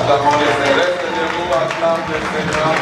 Acclamons les célestes de vous, acclame le Seigneur.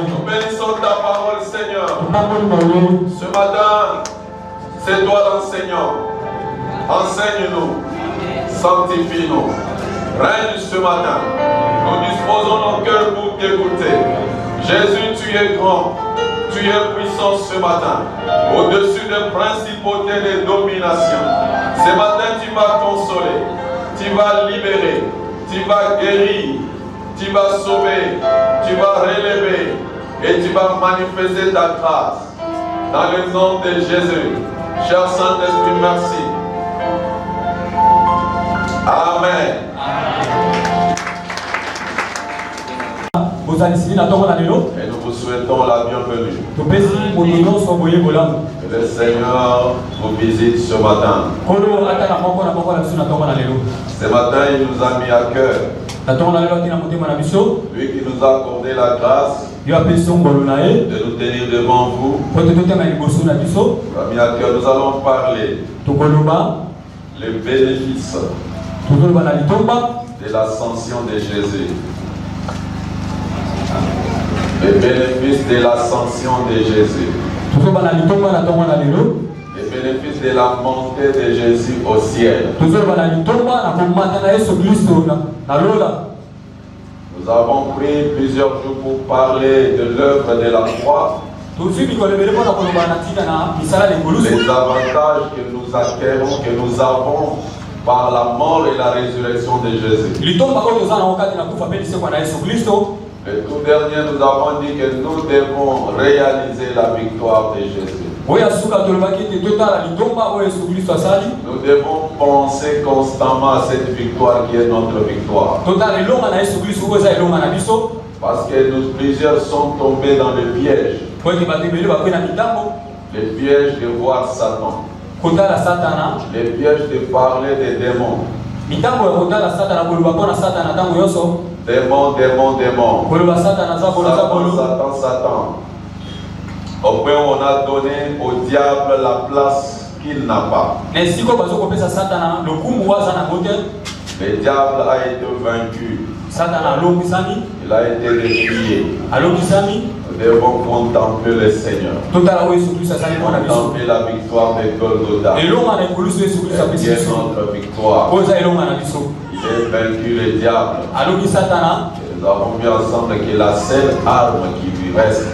Nous bénissons ta parole, Seigneur. Ce matin, c'est toi l'enseignant. Enseigne-nous, sanctifie-nous. Règne ce matin. Nous disposons nos cœurs pour t'écouter. Jésus, tu es grand. Tu es puissant ce matin. Au-dessus des principautés et des dominations. Ce matin, tu vas consoler. Tu vas libérer. Tu vas guérir. Tu vas sauver, tu vas relever et tu vas manifester ta grâce. Dans le nom de Jésus. Cher Saint-Esprit, merci. Amen. Et nous vous souhaitons la bienvenue. Que le Seigneur vous visite ce matin. Ce matin, il nous a mis à cœur. Lui qui nous a accordé la grâce de nous tenir devant vous. Nous allons parler les bénéfices de l'ascension de Jésus. Les bénéfices de l'ascension de Jésus. Les bénéfices de la montée de Jésus au ciel. Nous avons pris plusieurs jours pour parler de l'œuvre de la croix. Les avantages que nous acquérons, que nous avons par la mort et la résurrection de Jésus. Le tout dernier, nous avons dit que nous devons réaliser la victoire de Jésus. Nous devons penser constamment à cette victoire qui est notre victoire. Parce que plusieurs sont tombés dans le piège. Le piège de voir Satan. Le piège de parler des démons. Démon, démon, démon. Satan, Satan. Au point où on a donné au diable la place qu'il n'a pas. Le diable a été vaincu. Il a été défié. Nous devons contempler le Seigneur. Contempler la victoire de Golgotha. C'est notre victoire. Il a vaincu le diable. Et nous avons vu ensemble que la seule arme qui lui reste,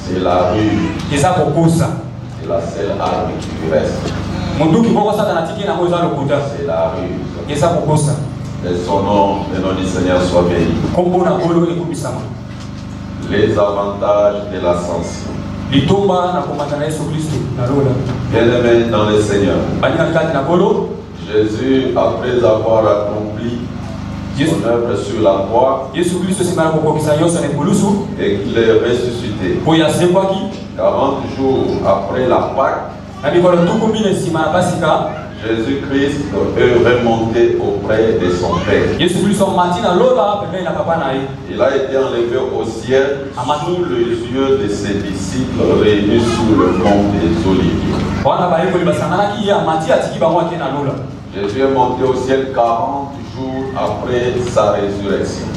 c'est la rue. la seule arme qui lui reste. C'est la ruse. Que son nom, le nom du Seigneur soit béni. Les avantages de l'ascension. Bien-aimés dans le Seigneur, Jésus, après avoir accompli son œuvre sur la croix et qu'il est ressuscité, 40 jours après la Pâque, Jésus-Christ est remonté auprès de son Père. Il a été enlevé au ciel sous les yeux de ses disciples réunis sous le mont des Oliviers. Jésus est monté au ciel 40 jours après sa résurrection.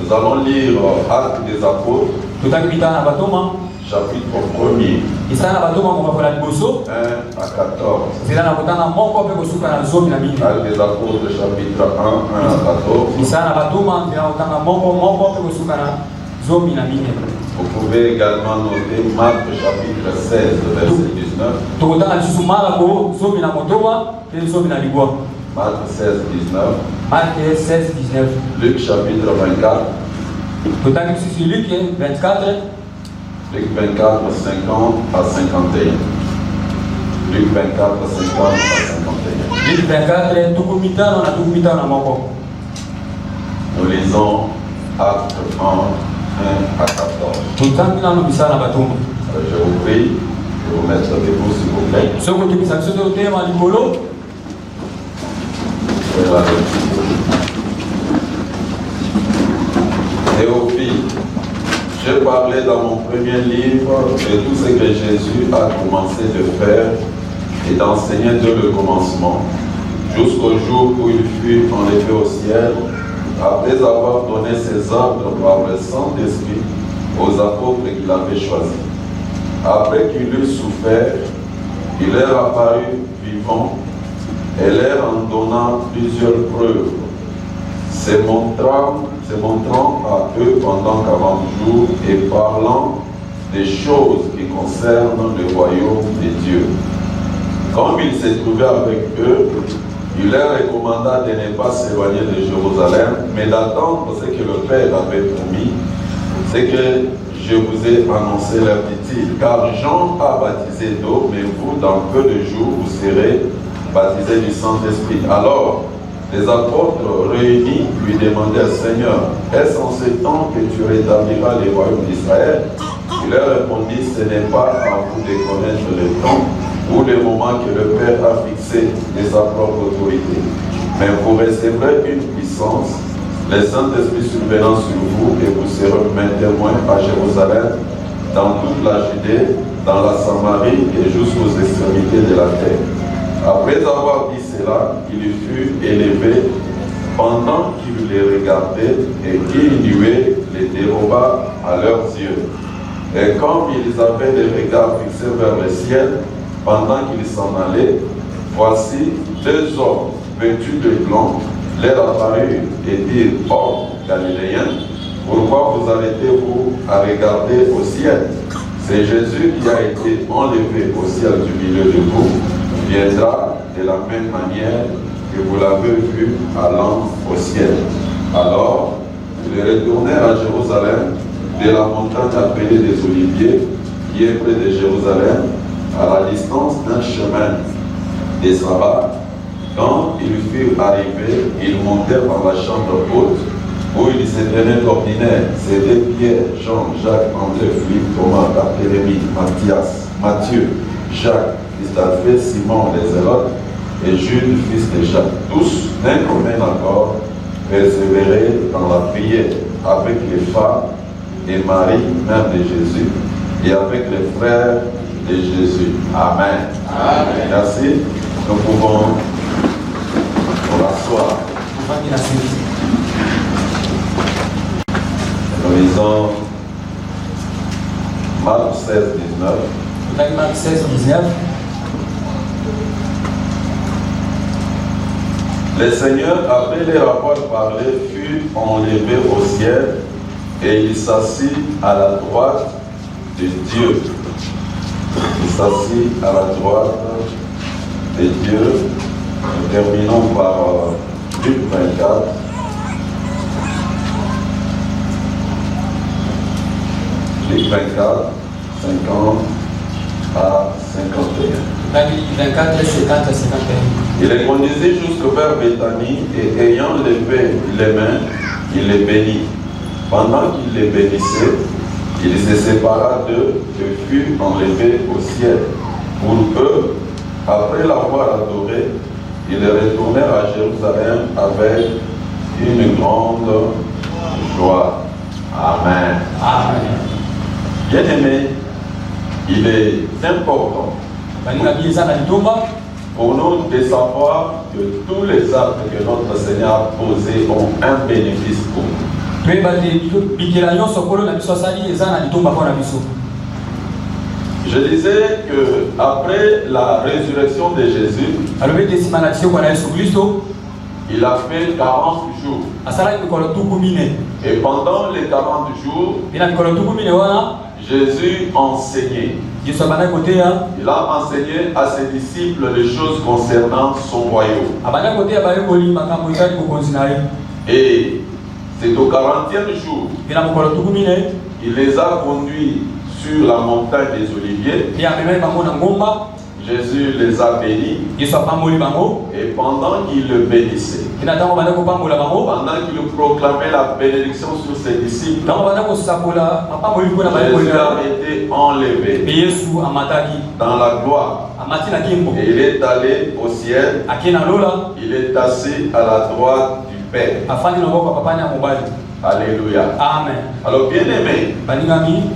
Nous allons lire Actes des Apôtres, chapitre 1er, 1 à 14. Actes des Apôtres, chapitre 1, 1 à 14. Vous pouvez également noter Marc chapitre 16, verset 19. Marc 16, 19. Luc chapitre 24. Luc 24, 50 à 51. Luc 24, 50 à 51. Nous lisons Acte 1, 1 à 14. Je vous prie de vous mettre debout, s'il vous plaît. Théophile, je parlais dans mon premier livre de tout ce que Jésus a commencé de faire et d'enseigner dès le commencement, jusqu'au jour où il fut enlevé au ciel, après avoir donné ses ordres par le Saint-Esprit aux apôtres qu'il avait choisis. Après qu'il eut souffert, il leur apparut vivant et leur en donnant plusieurs preuves, se montrant à eux pendant 40 jours et parlant des choses qui concernent le royaume de Dieu. Comme il s'est trouvé avec eux, il leur recommanda de ne pas s'éloigner de Jérusalem, mais d'attendre ce que le Père avait promis, ce que je vous ai annoncé, leur dit-il. Car Jean a baptisé d'eau, mais vous, dans peu de jours, vous serez baptisés du Saint-Esprit. Alors, les apôtres réunis lui demandèrent, Seigneur, est-ce en ce temps que tu rétabliras les royaumes d'Israël? Il leur répondit, ce n'est pas à vous de connaître le temps ou le moment que le Père a fixé de sa propre autorité. Mais vous recevrez une puissance, le Saint-Esprit survenant sur vous, et vous serez mes témoins à Jérusalem, dans toute la Judée, dans la Samarie et jusqu'aux extrémités de la terre. Après avoir dit cela, il fut élevé pendant qu'il les regardait et qu'il nuait les déroba à leurs yeux. Et comme ils avaient les regards fixés vers le ciel, pendant qu'ils s'en allaient, voici 2 hommes vêtus de blanc leur apparurent et dirent, hommes galiléens, pourquoi vous arrêtez-vous à regarder au ciel? C'est Jésus qui a été enlevé au ciel du milieu de vous, viendra de la même manière que vous l'avez vu allant au ciel. Alors, ils retournèrent à Jérusalem, de la montagne appelée des Oliviers, qui est près de Jérusalem, à la distance d'un chemin des sabbats. Quand ils furent arrivés, ils montèrent dans la chambre haute, où ils se tenaient d'ordinaire. C'étaient Pierre, Jean, Jacques, André, Philippe, Thomas, Barthélemy, Matthieu, Jacques, Christophe, Simon, les Zélotes, et Jules, fils de Jacques. Tous, d'un commun accord, persévéraient dans la prière avec les femmes et Marie, mère de Jésus, et avec les frères de Jésus. Amen. Amen. Merci. Nous pouvons nous rasseoir. Nous lisons Marc 16, 19. Marc 16, 19. Le Seigneur, après les rapports parlés, fut enlevé au ciel et il s'assit à la droite de Dieu. Il s'assit à la droite de Dieu. Nous terminons par Luc 24. Luc 24, 50 à 51. 24, 50 à 51. Il les conduisit jusqu'au vers Béthanie et ayant levé les mains, il les bénit. Pendant qu'il les bénissait, il se sépara d'eux et fut enlevé au ciel. Pour eux, après l'avoir adoré, ils retournèrent à Jérusalem avec une grande joie. Amen. Amen. Bien-aimés, il est important pour nous de savoir que tous les actes que notre Seigneur a posés ont un bénéfice pour nous. Je disais que après la résurrection de Jésus, il a fait 40 jours. Et pendant les 40 jours, Jésus enseignait. Il a enseigné à ses disciples les choses concernant son royaume. Et c'est au 40e jour, il les a conduits sur la montagne des Oliviers. Jésus les a bénis. Et pendant qu'il le bénissait, pendant qu'il proclamait la bénédiction sur ses disciples, Jésus a été enlevé dans la gloire. Et il est allé au ciel. Il est assis à la droite du Père. Alléluia. Amen. Alors bien aimés,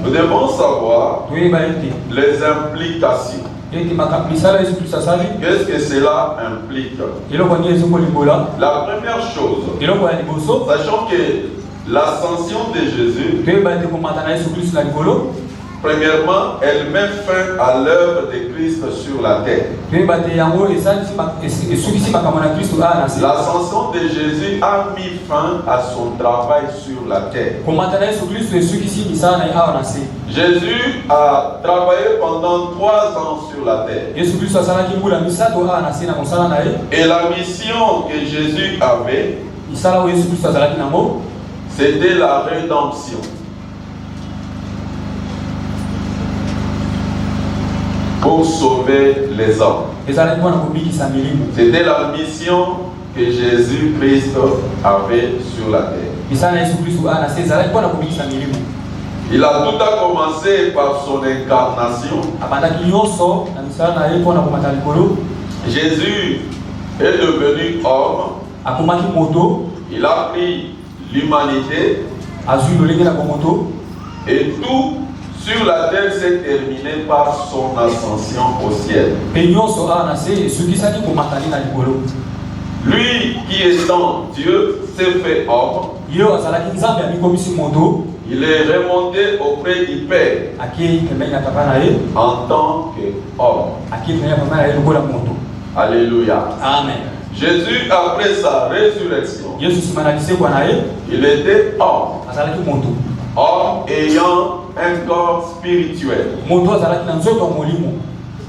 nous devons savoir les implications. Qu'est-ce que cela implique? La première chose, sachant que l'ascension de Jésus, premièrement, elle met fin à l'œuvre de Christ sur la terre. L'ascension de Jésus a mis fin à son travail sur la terre. Jésus a travaillé pendant 3 ans sur la terre. Et la mission que Jésus avait, c'était la rédemption. Pour sauver les hommes. C'était la mission que Jésus-Christ avait sur la terre. Il a tout commencé par son incarnation. Jésus est devenu homme. Il a pris l'humanité. Et tout sur la terre s'est terminé par son ascension au ciel. Lui qui étant Dieu s'est fait homme. Il est remonté auprès du Père en tant qu'homme. Alléluia. Amen. Jésus, après sa résurrection, il était homme. Homme ayant un corps spirituel.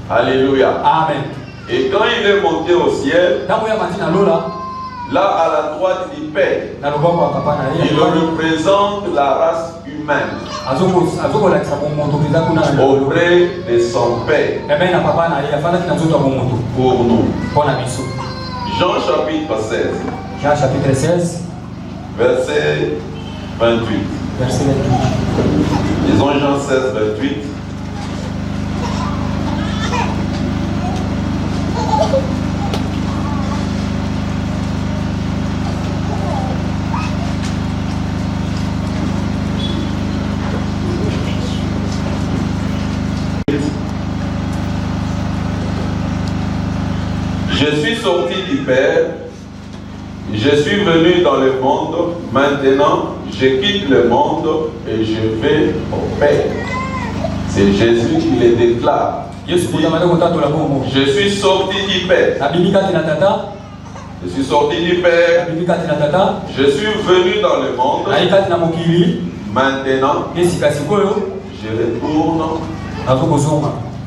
Alléluia. Amen. Et quand il est monté au ciel, là à la droite du Père, il représente la race humaine auprès de son Père pour nous. Jean chapitre 16. Jean chapitre 16. Verset 28. Verset 28. Disons Jean 16, 28. Je suis sorti du Père, je suis venu dans le monde, maintenant je quitte le monde et je vais au Père. C'est Jésus qui le déclare. Je suis sorti du Père. Je suis sorti du Père. Je suis venu dans le monde. Maintenant, je je retourne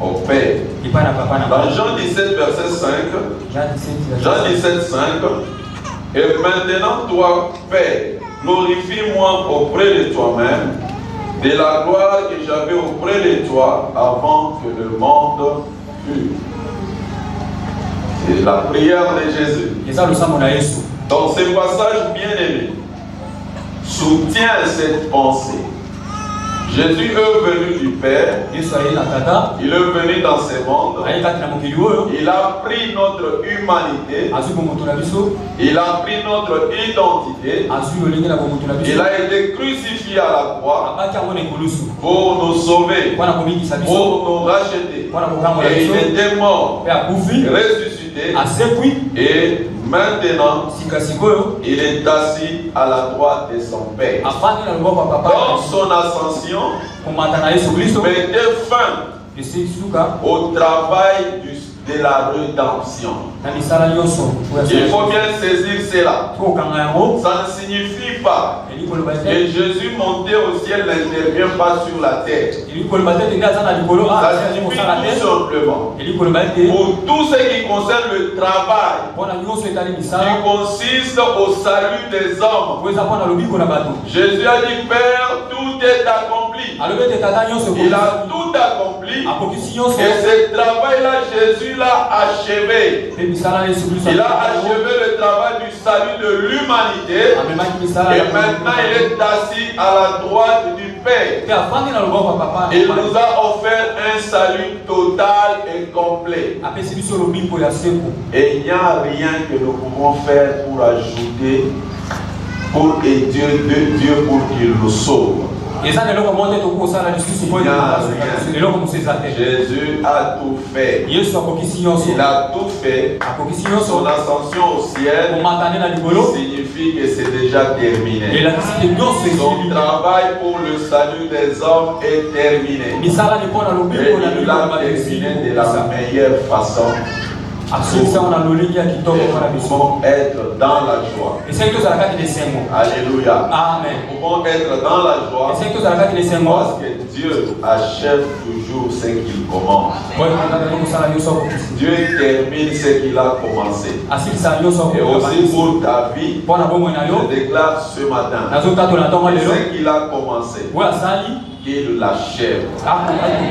au Père. Dans Jean 17, verset 5, Jean 17, 5, et maintenant toi, Père, glorifie-moi auprès de toi-même, de la gloire que j'avais auprès de toi avant que le monde fût. C'est la prière de Jésus. Dans ce passage bien-aimé, soutient cette pensée. Jésus est venu du Père, il est venu dans ce monde, il a pris notre humanité, il a pris notre identité, il a été crucifié à la croix pour nous sauver, pour nous racheter, et il était mort, ressuscité, et maintenant il est assis à la droite de son Père. Dans son ascension, mettez fin au travail de la rédemption. Il faut bien saisir cela. Ça ne signifie pas que Jésus monté au ciel n'intervient pas sur la terre. Ça signifie tout simplement, pour tout ce qui concerne le travail qui consiste au salut des hommes, Jésus a dit, Père, tout est accompli. Il a tout accompli. Et ce travail-là, Jésus l'a achevé. Il a achevé le travail du salut de l'humanité. Et maintenant il est assis à la droite du Père. Il nous a offert un salut total et complet. Et il n'y a rien que nous pouvons faire pour ajouter, pour aider Dieu pour qu'il nous sauve. Jésus a tout fait. Il a tout fait. Son ascension au ciel signifie que c'est déjà terminé. Son travail pour le salut des hommes est terminé. Et il l'a terminé de la meilleure façon. Nous pouvons être dans la joie. Alléluia. Nous pouvons être dans la joie parce que Dieu achève toujours ce qu'il commence. Dieu termine ce qu'il a commencé. Et aussi pour ta vie, je déclare ce matin que ce qu'il a commencé, qu'il l'achève.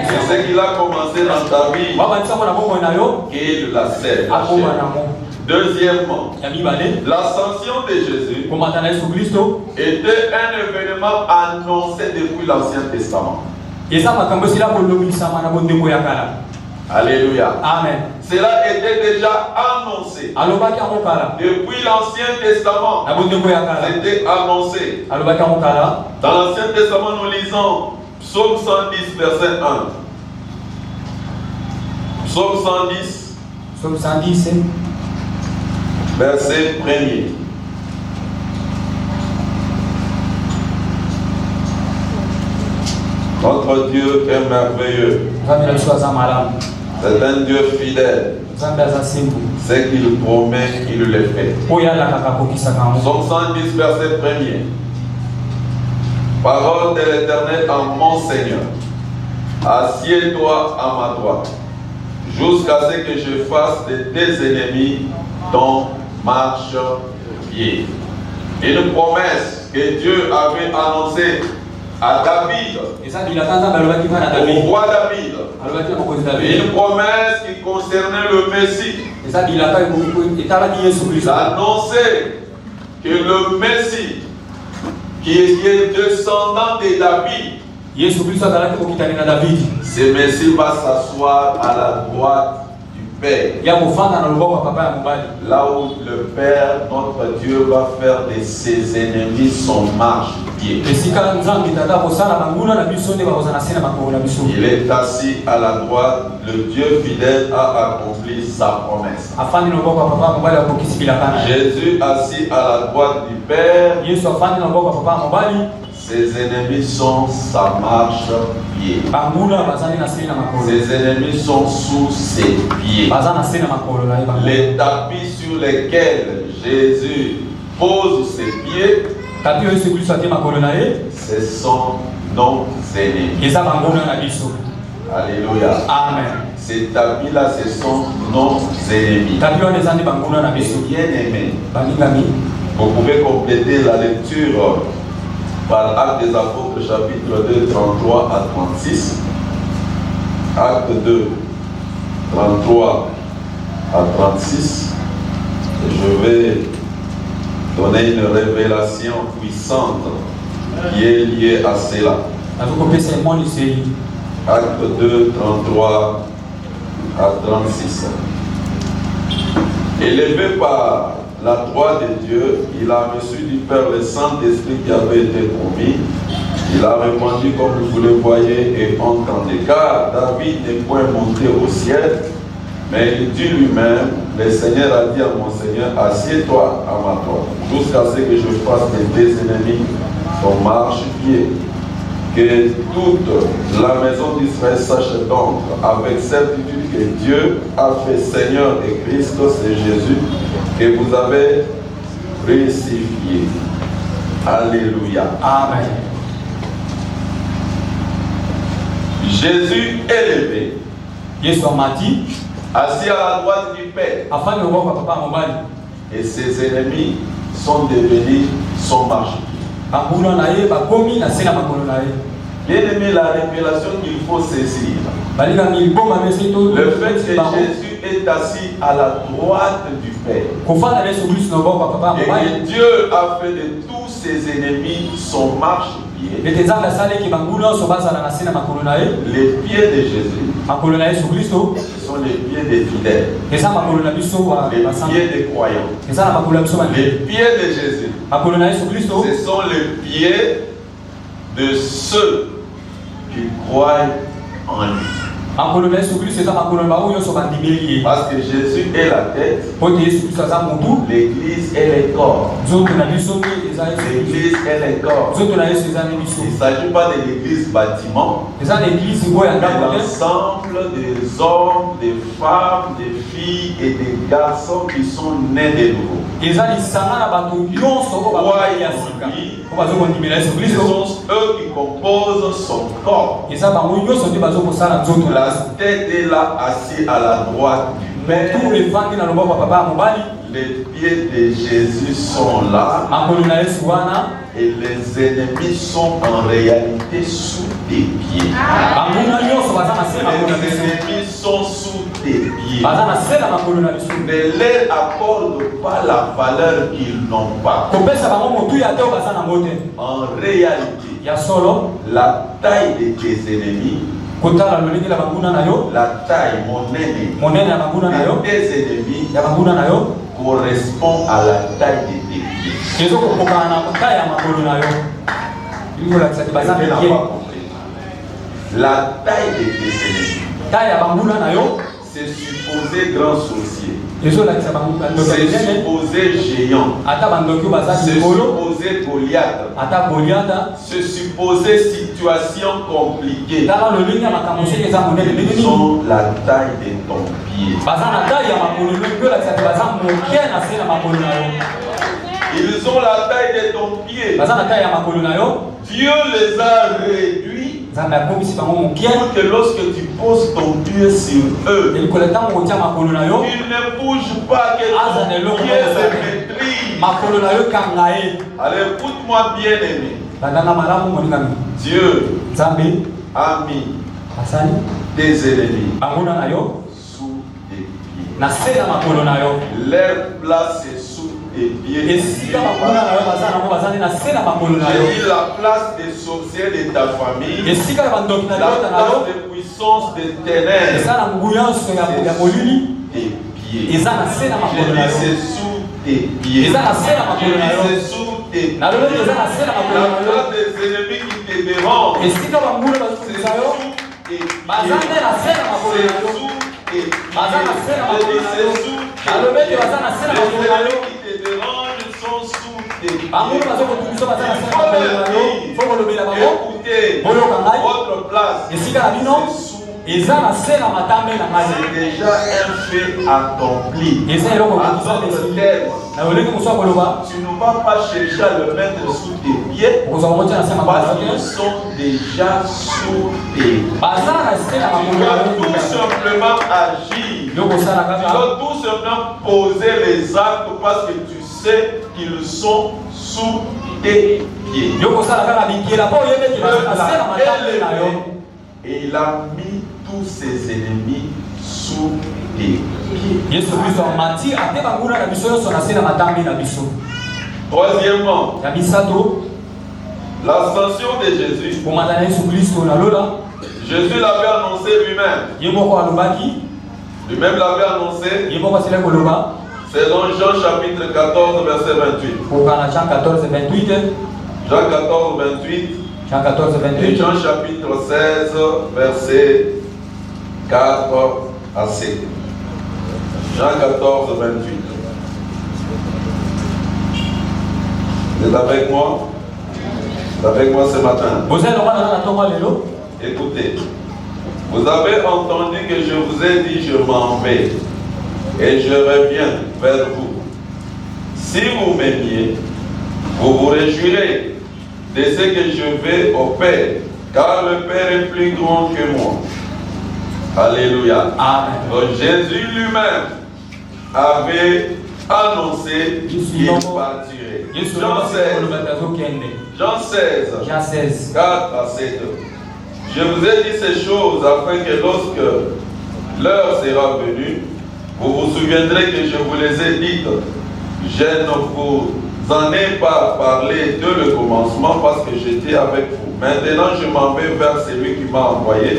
C'est ce qu'il a commencé dans ta vie, qu'il l'achève. Deuxièmement, l'ascension de Jésus était un événement annoncé depuis l'Ancien Testament. Alléluia. Amen. Cela était déjà annoncé. Depuis l'Ancien Testament, c'était annoncé. Dans l'Ancien Testament, nous lisons Psaume 110, verset 1. Psaume 110. Psaume 110. Verset 1er. Notre Dieu est merveilleux. C'est un Dieu fidèle. Ce qu'il promet, il le fait. Psaume 110, verset 1er. Parole de l'Éternel en mon Seigneur. Assieds-toi à ma droite, jusqu'à ce que je fasse de tes ennemis ton marche-pied. Une promesse que Dieu avait annoncée à David, au roi David. Une promesse qui concernait le Messie. Il a annoncé que le Messie, qui est descendant de David, ce Messie va s'asseoir à la droite du Père. Là où le Père, notre Dieu, va faire de ses ennemis son marche-pied. Il est assis à la droite. Le Dieu fidèle a accompli sa promesse. Jésus assis à la droite du Père. Ses ennemis sont sa marche-pied. Ses ennemis sont sous ses pieds. Les tapis sur lesquels Jésus pose ses pieds, ce sont nos ennemis. Alléluia. Amen. Ces tapis-là, ce sont nos ennemis. Bien-aimés, vous pouvez compléter la lecture par Actes des Apôtres, chapitre 2, 33 à 36. Acte 2, 33 à 36. Je vais donner une révélation puissante qui est liée à cela. Acte 2, 33 à 36. Élevé par la droite de Dieu, il a reçu du Père le Saint-Esprit qui avait été promis. Il a répondu comme vous le voyez et entendez. Car David n'est point monté au ciel, mais il dit lui-même, le Seigneur a dit à mon Seigneur, assieds-toi à ma droite, jusqu'à ce que je fasse de tes ennemis ton marchepied. Que toute la maison d'Israël sache donc avec certitude que Dieu a fait Seigneur et Christos et Jésus que vous avez crucifié. Alléluia. Amen. Jésus élevé, assis à la droite du Père, et ses ennemis sont devenus son marchepied. Bien aimé, la révélation qu'il faut saisir, le fait que Jésus est assis à la droite du Père et que Dieu a fait de tous ses ennemis son marchepied. Les pieds de Jésus, ce sont les pieds des fidèles, les pieds des croyants. Les pieds de Jésus, ce sont les pieds de ceux qui croient en lui. Parce que Jésus est la tête, l'Église est le corps. L'Église est le corps. Il ne s'agit pas de l'Église bâtiment, mais l'ensemble des hommes, des femmes, des filles et des garçons qui sont nés de nouveau. Ce sont eux qui composent son corps. La tête est là, assis à la droite du Père. Les pieds de Jésus sont là. Et les ennemis sont en réalité sous tes pieds. Les ennemis sont sous tes pieds. Ne leur accorde pas la valeur qu'ils n'ont pas. En réalité, la taille de tes ennemis, la taille, mon ennemi, de tes ennemis correspond à la taille de tes pieds. La taille de tes ennemis, c'est supposé grand sorcier, c'est supposé géant, c'est supposé Goliath, c'est supposé situation compliquée. Ils ont la taille de ton pied. Ils ont la taille de ton pied. Dieu les a réduits pour que lorsque tu poses ton pied sur eux, ils ne bougent pas, que ton pied se maîtrise. Allez, écoute-moi bien aimé. Dieu a mis tes ennemis sous tes pieds. Leur place est sous tes pieds. J'ai dit la place des sorciers de ta famille, la place des puissances des ténèbres, c'est sous tes pieds. C'est sous tes pieds. C'est sous tes pieds. La place des ennemis qui te dérangent, c'est sous tes pieds. C'est sous tes pieds. Les ennemis qui te dérangent sont sous tes pieds. Écoutez, votre place, c'est sous. C'est déjà un fait accompli. En d'autres termes, tu ne vas pas chercher à le mettre sous tes pieds. pieds, parce qu'ils sont déjà sous tes pieds. Tu dois tout simplement agir. Tu dois tout simplement poser les actes parce que tu sais qu'ils sont sous tes pieds. Et il a mis tous ses ennemis sous tes pieds. Troisièmement, l'ascension de Jésus. Jésus l'avait annoncé lui-même. Lui-même l'avait annoncé. C'est dans Jean chapitre 14, verset 28. Jean 14, 28. Et Jean chapitre 16, verset 4 à 7. Jean 14, 28. Vous êtes avec moi? Vous êtes avec moi ce matin? Écoutez. Vous avez entendu que je vous ai dit je m'en vais et je reviens vers vous. Si vous m'aimiez, vous vous réjouirez de ce que je vais au Père, car le Père est plus grand que moi. Alléluia. Amen. Donc Jésus lui-même avait annoncé qu'il partirait. Jean 16, 4 à 7. Je vous ai dit ces choses afin que lorsque l'heure sera venue, vous vous souviendrez que je vous les ai dites. Je ne vous en ai pas parlé dès le commencement parce que j'étais avec vous. Maintenant, je m'en vais vers celui qui m'a envoyé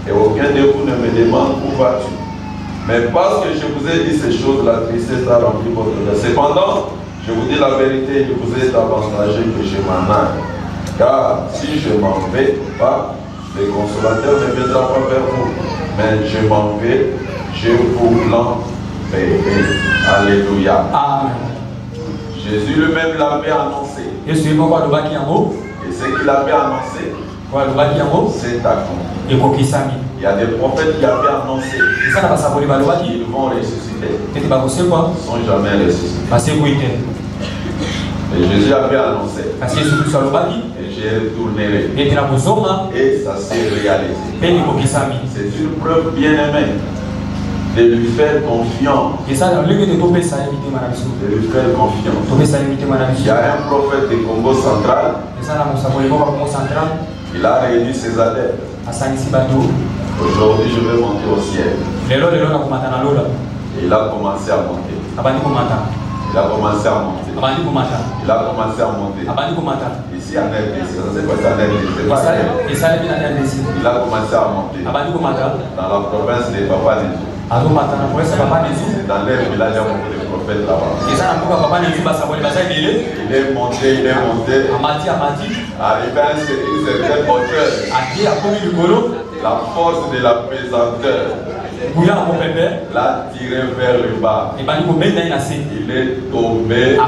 et aucun de vous ne me demande où vas-tu. Mais parce que je vous ai dit ces choses, la tristesse a rempli votre cœur. Cependant, je vous dis la vérité, il vous est avantageux que je m'en aille. Car si je m'en vais pas, le consolateur ne viendra pas vers vous. Mais je m'en vais, je vous l'enverrai. Alléluia. Amen. Jésus lui-même l'avait annoncé. Et ce qu'il avait annoncé, c'est accompli. Il y a des prophètes qui avaient annoncé qu'ils vont ressusciter. Ils ne sont jamais ressuscités. Et Jésus avait annoncé. Et je retournerai. Et ça s'est réalisé. C'est une preuve bien-aimée de lui faire confiance. De lui faire confiance. Il y a un prophète du Congo central. Il a réuni ses adeptes. Aujourd'hui, je vais monter au ciel. Et il a commencé à monter. Il a commencé à monter. Il a commencé à monter. Ici en RDC, ça c'est quoi ça en RDC? Il a commencé à monter. Dans la province de Papa Nézou. Dans leur village, il y a beaucoup de prophètes là-bas. Il est monté. Arrivé à une certaine hauteur. La force de la pesanteur l'a tiré vers le bas. Il est tombé. On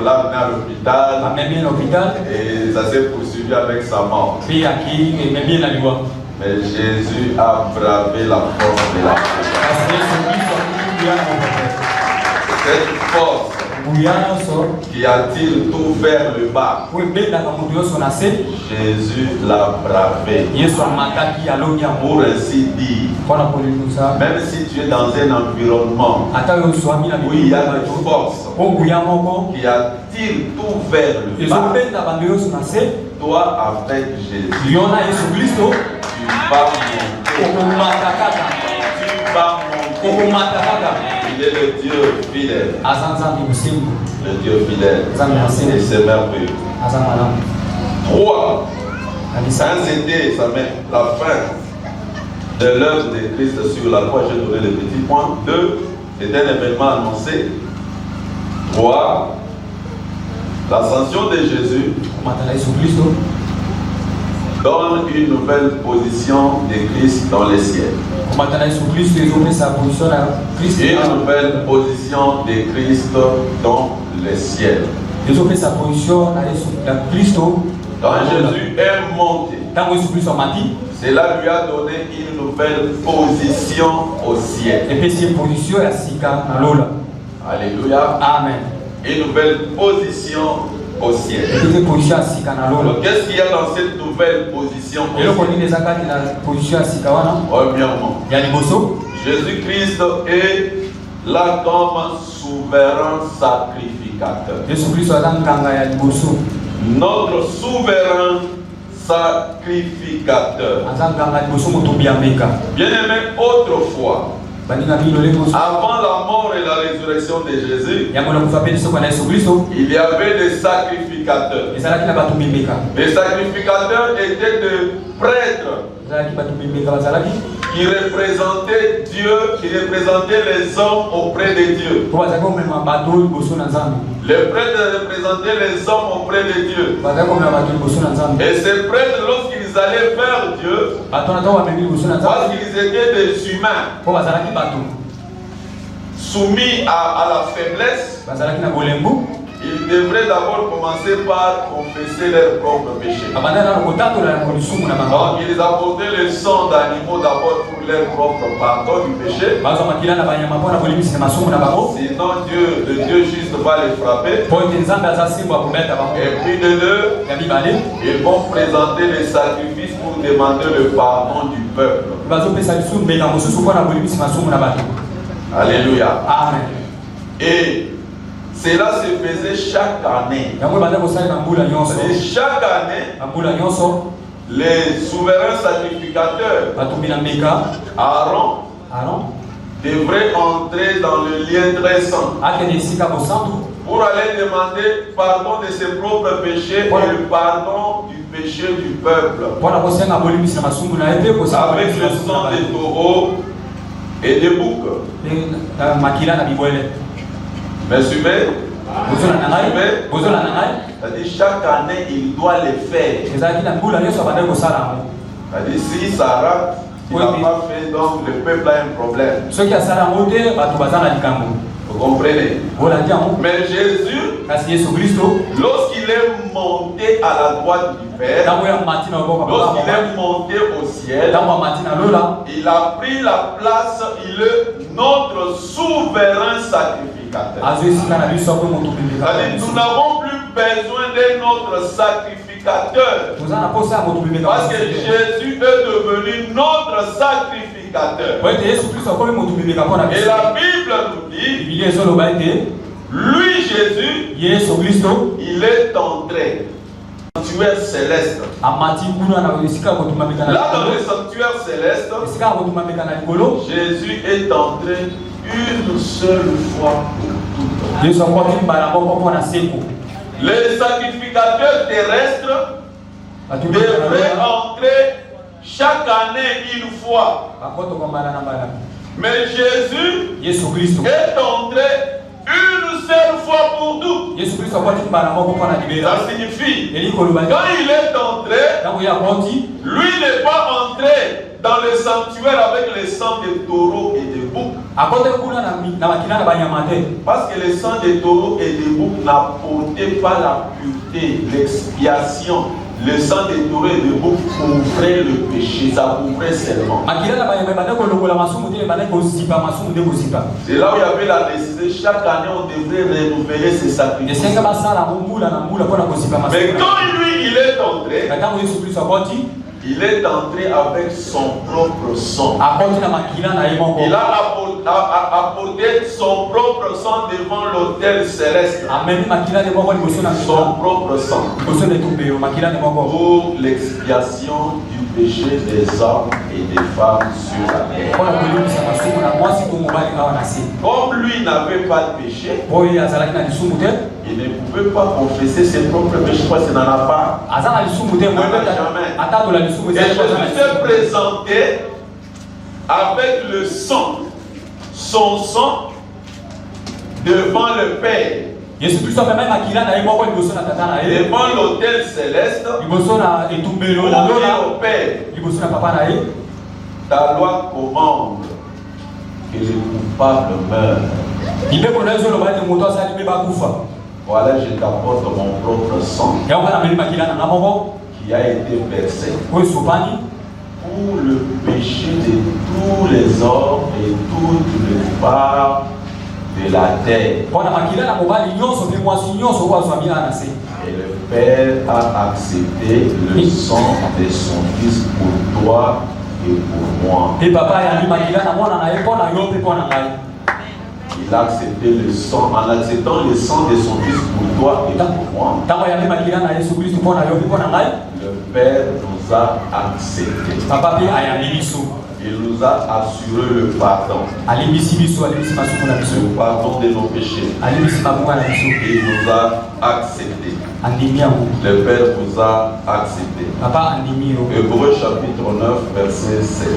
l'a amené à l'hôpital. Et ça s'est poursuivi avec sa mort. Mais Jésus a bravé la force de la pesanteur. Cette force qui attire tout vers le bas, Jésus l'a bravé. Pour ainsi dire, même si tu es dans un environnement où il y a une force qui attire tout vers le bas, toi avec Jésus, tu vas monter. Il est le Dieu fidèle. Le Dieu fidèle. Et c'est merveilleux. 3. C'était la fin de l'œuvre de Christ sur la croix. J'ai donné le petit point. 2. C'était un événement annoncé. 3. L'ascension de Jésus donne une nouvelle position de Christ dans les cieux. Une nouvelle position de Christ dans les cieux. Quand Jésus est monté, cela lui a donné une nouvelle position au ciel. Alléluia. Amen. Une nouvelle position au ciel. Alors, qu'est-ce qu'il y a dans cette nouvelle position au ciel? Premièrement, Jésus-Christ est là comme souverain sacrificateur. Notre souverain sacrificateur. Bien-aimé, autrefois, avant la mort et la résurrection de Jésus, il y avait des sacrificateurs. Les sacrificateurs étaient des prêtres qui représentaient Dieu, qui représentaient les hommes auprès de Dieu. Les prêtres représentaient les hommes auprès de Dieu. Et ces prêtres, lorsqu'ils allaient vers Dieu, parce qu'ils étaient des humains soumis à la faiblesse, ils devraient d'abord commencer par confesser leurs propres péchés. Donc ils apportaient le sang d'animaux d'abord pour leur propre pardon du péché. Sinon le Dieu juste va les frapper. Et puis de deux, ils vont présenter les sacrifices pour demander le pardon du peuple. Alléluia. Amen. Et cela se faisait chaque année. Et chaque année, les souverains sacrificateurs, Aaron, devrait entrer dans le lien très saint pour aller demander pardon de ses propres péchés et le pardon du péché du peuple. Avec le sang des taureaux et des boucs. Mais suivez, c'est-à-dire chaque année il doit les faire. C'est-à-dire si ça rate, il n'a pas fait, donc le peuple a un problème. Vous comprenez? Mais Jésus, lorsqu'il est monté à la droite du Père, lorsqu'il est monté au ciel, il a pris la place, il est notre souverain sacrificateur. Nous n'avons plus besoin d'un autre sacrificateur, parce que Jésus est devenu notre sacrificateur. Et la Bible nous dit, lui Jésus, il est entré dans le sanctuaire céleste. Là dans le sanctuaire céleste, Jésus est entré une seule fois pour toutes. Les sacrificateurs terrestres devraient entrer chaque année une fois. Mais Jésus est entré une seule fois pour toutes. Ça signifie, quand il est entré, lui n'est pas entré dans le sanctuaire avec le sang des taureaux et des boucs. Parce que le sang des taureaux et des boucs n'apportait pas la pureté, l'expiation. Le sang des taureaux et des boucs couvrait le péché, ça couvrait seulement. C'est là où il y avait la nécessité, chaque année on devrait renouveler ses sacrifices. Mais quand lui il est entré, il est entré avec son propre sang. Il a apporté son propre sang devant l'autel céleste. Son propre sang. Pour l'expiation du péché des hommes et des femmes sur la terre. Comme lui n'avait pas de péché, il ne pouvait pas confesser ses propres péchés parce qu'il n'en a pas. Jamais. Et Jésus s'est présenté avec le sang, son sang, devant le Père. Devant l'autel céleste, pour dire au Père, ta loi commande que les coupables meurent. Voilà, je t'apporte mon propre sang qui a été versé pour le péché de tous les hommes et toutes les femmes de de la terre. Et le Père a accepté le sang de son Fils pour toi et pour moi. Il a accepté le sang, en acceptant le sang de son Fils pour toi et pour moi. Le Père nous a accepté. Il nous a assuré le pardon. Le pardon de nos péchés. Il nous a accepté. Le Père vous a accepté. Hébreux chapitre 9, verset 7.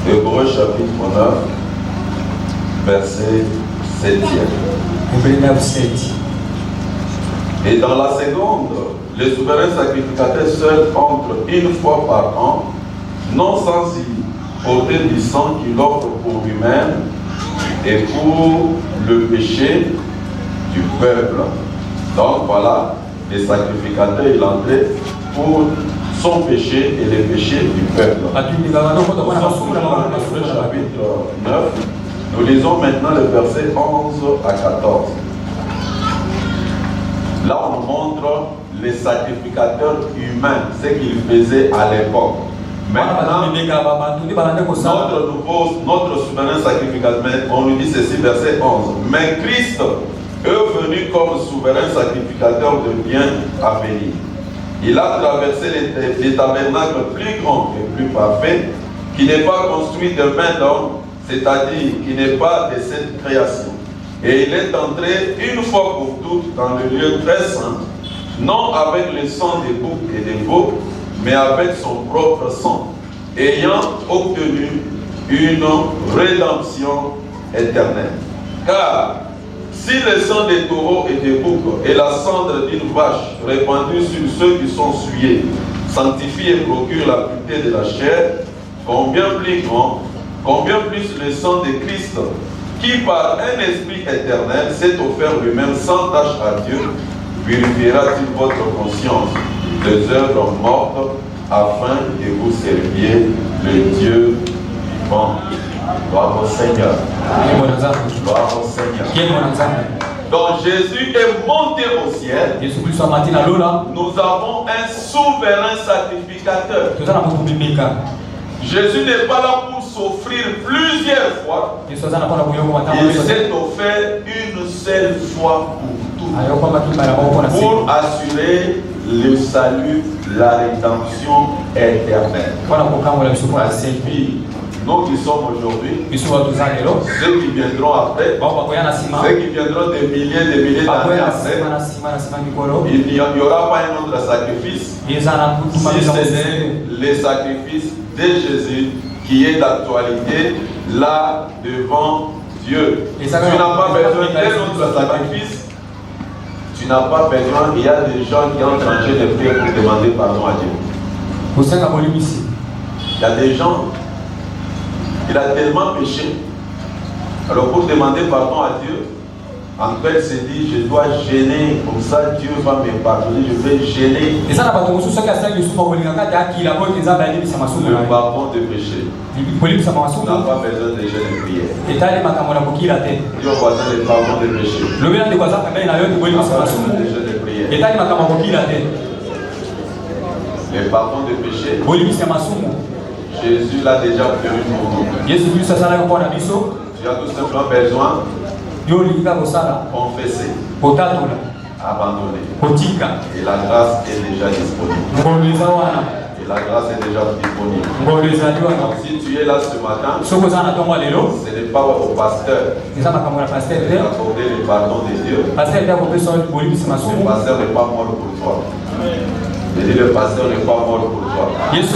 Hébreux chapitre 9, verset 7. Et dans la seconde, le souverain sacrificateur seul entre une fois par an, non sans y porter du sang qu'il offre pour lui-même et pour le péché du peuple. Donc voilà, le sacrificateur il entrait pour son péché et les péchés du peuple. Nous sommes dans le chapitre 9. Nous lisons maintenant le verset 11 à 14. Là on montre les sacrificateurs humains, ce qu'ils faisaient à l'époque. Maintenant, notre souverain sacrificateur, on nous dit ceci, verset 11. Mais Christ est venu comme souverain sacrificateur de bien à venir. Il a traversé les tabernacles plus grands et plus parfaits, qui n'est pas construit de main d'homme, c'est-à-dire qui n'est pas de cette création. Et il est entré une fois pour toutes dans le lieu très saint, non avec le sang des boucs et des veaux, mais avec son propre sang, ayant obtenu une rédemption éternelle. Car si le sang des taureaux et des boucs et la cendre d'une vache répandue sur ceux qui sont souillés sanctifie et procure la pureté de la chair, combien plus grand, combien plus le sang de Christ, qui par un esprit éternel s'est offert lui-même sans tache à Dieu, purifiera-t-il votre conscience des œuvres mortes, afin que vous serviez le Dieu vivant. Gloire au Seigneur. Gloire au Seigneur. Donc Jésus est monté au ciel. Nous avons un souverain sacrificateur. Jésus n'est pas là pour s'offrir plusieurs fois. Il s'est offert une seule fois pour tout. Pour assurer le salut, la rédemption éternelle. Nous qui sommes aujourd'hui, ceux qui viendront après, ceux qui viendront des milliers d'années après, il n'y aura pas un autre sacrifice si ce n'est le sacrifice de Jésus qui est d'actualité là devant Dieu. Tu n'as pas besoin d'un autre sacrifice. Tu n'as pas besoin, il y a des gens qui ont changé de prière pour demander pardon à Dieu. Il y a des gens, il a tellement péché. Alors pour demander pardon à Dieu, en fait, se dit, je dois gêner, comme ça Dieu va me pardonner, je vais gêner. Le pardon de péché. Tu n'as pas besoin de gêner de prière. Dis au voisin le pardon de péché. Tu n'as pas besoin de gêner de prière. Le pardon de péché, Jésus l'a déjà obtenu pour nous. Tu as tout simplement besoin confesser, abandonner. Et la grâce est déjà disponible. Et la grâce est déjà disponible. Donc si tu es là ce matin, ce n'est pas au pasteur d'accorder le pardon de Dieu. Le pasteur n'est pas mort pour toi. Je dis le pasteur n'est pas mort pour toi. Christ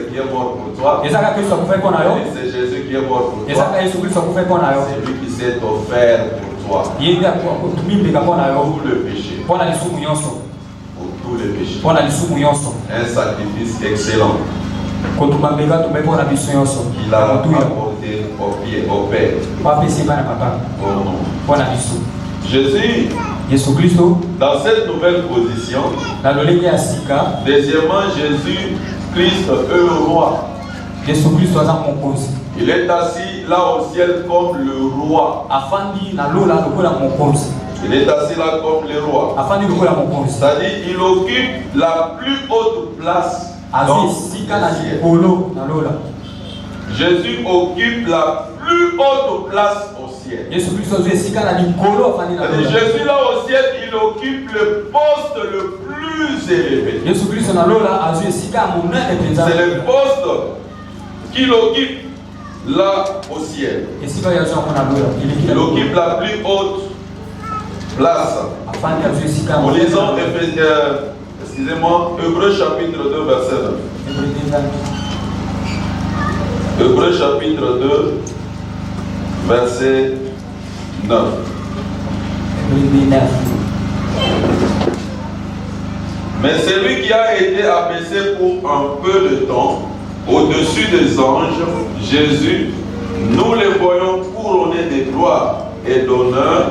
qui est mort pour toi. C'est Jésus qui est mort pour toi. C'est lui qui s'est offert pour toi. Pour le péché. Pour tous les péchés. Un sacrifice excellent. Il a apporté au Père. Pour nous. Jésus, dans cette nouvelle position, deuxièmement, Jésus-Christ est le roi. Il est assis là au ciel comme le roi. Il est assis là comme le roi. C'est-à-dire il occupe la plus haute place dans le ciel. Jésus occupe la plus haute place au ciel. Jésus là au ciel, il occupe le poste le plus élevé. C'est le poste qu'il occupe là au ciel. Il occupe la plus haute place. En lisant Hébreux chapitre 2 verset 9. Hébreux chapitre 2 verset 9. Mais celui qui a été abaissé pour un peu de temps au-dessus des anges, Jésus, nous le voyons couronné de gloire et d'honneur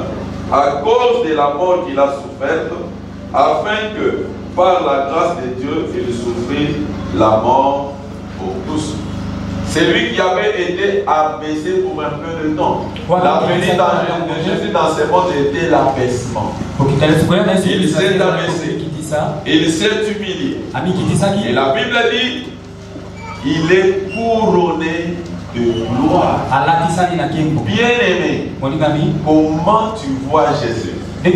à cause de la mort qu'il a soufferte, afin que par la grâce de Dieu, il souffrit la mort pour tous. C'est lui qui avait été abaissé pour un peu de temps. La venue de Jésus dans ce monde était l'abaissement. Il s'est abaissé. Il s'est humilié. Et la Bible dit, il est couronné de gloire. Bien-aimé, comment tu vois Jésus? Il y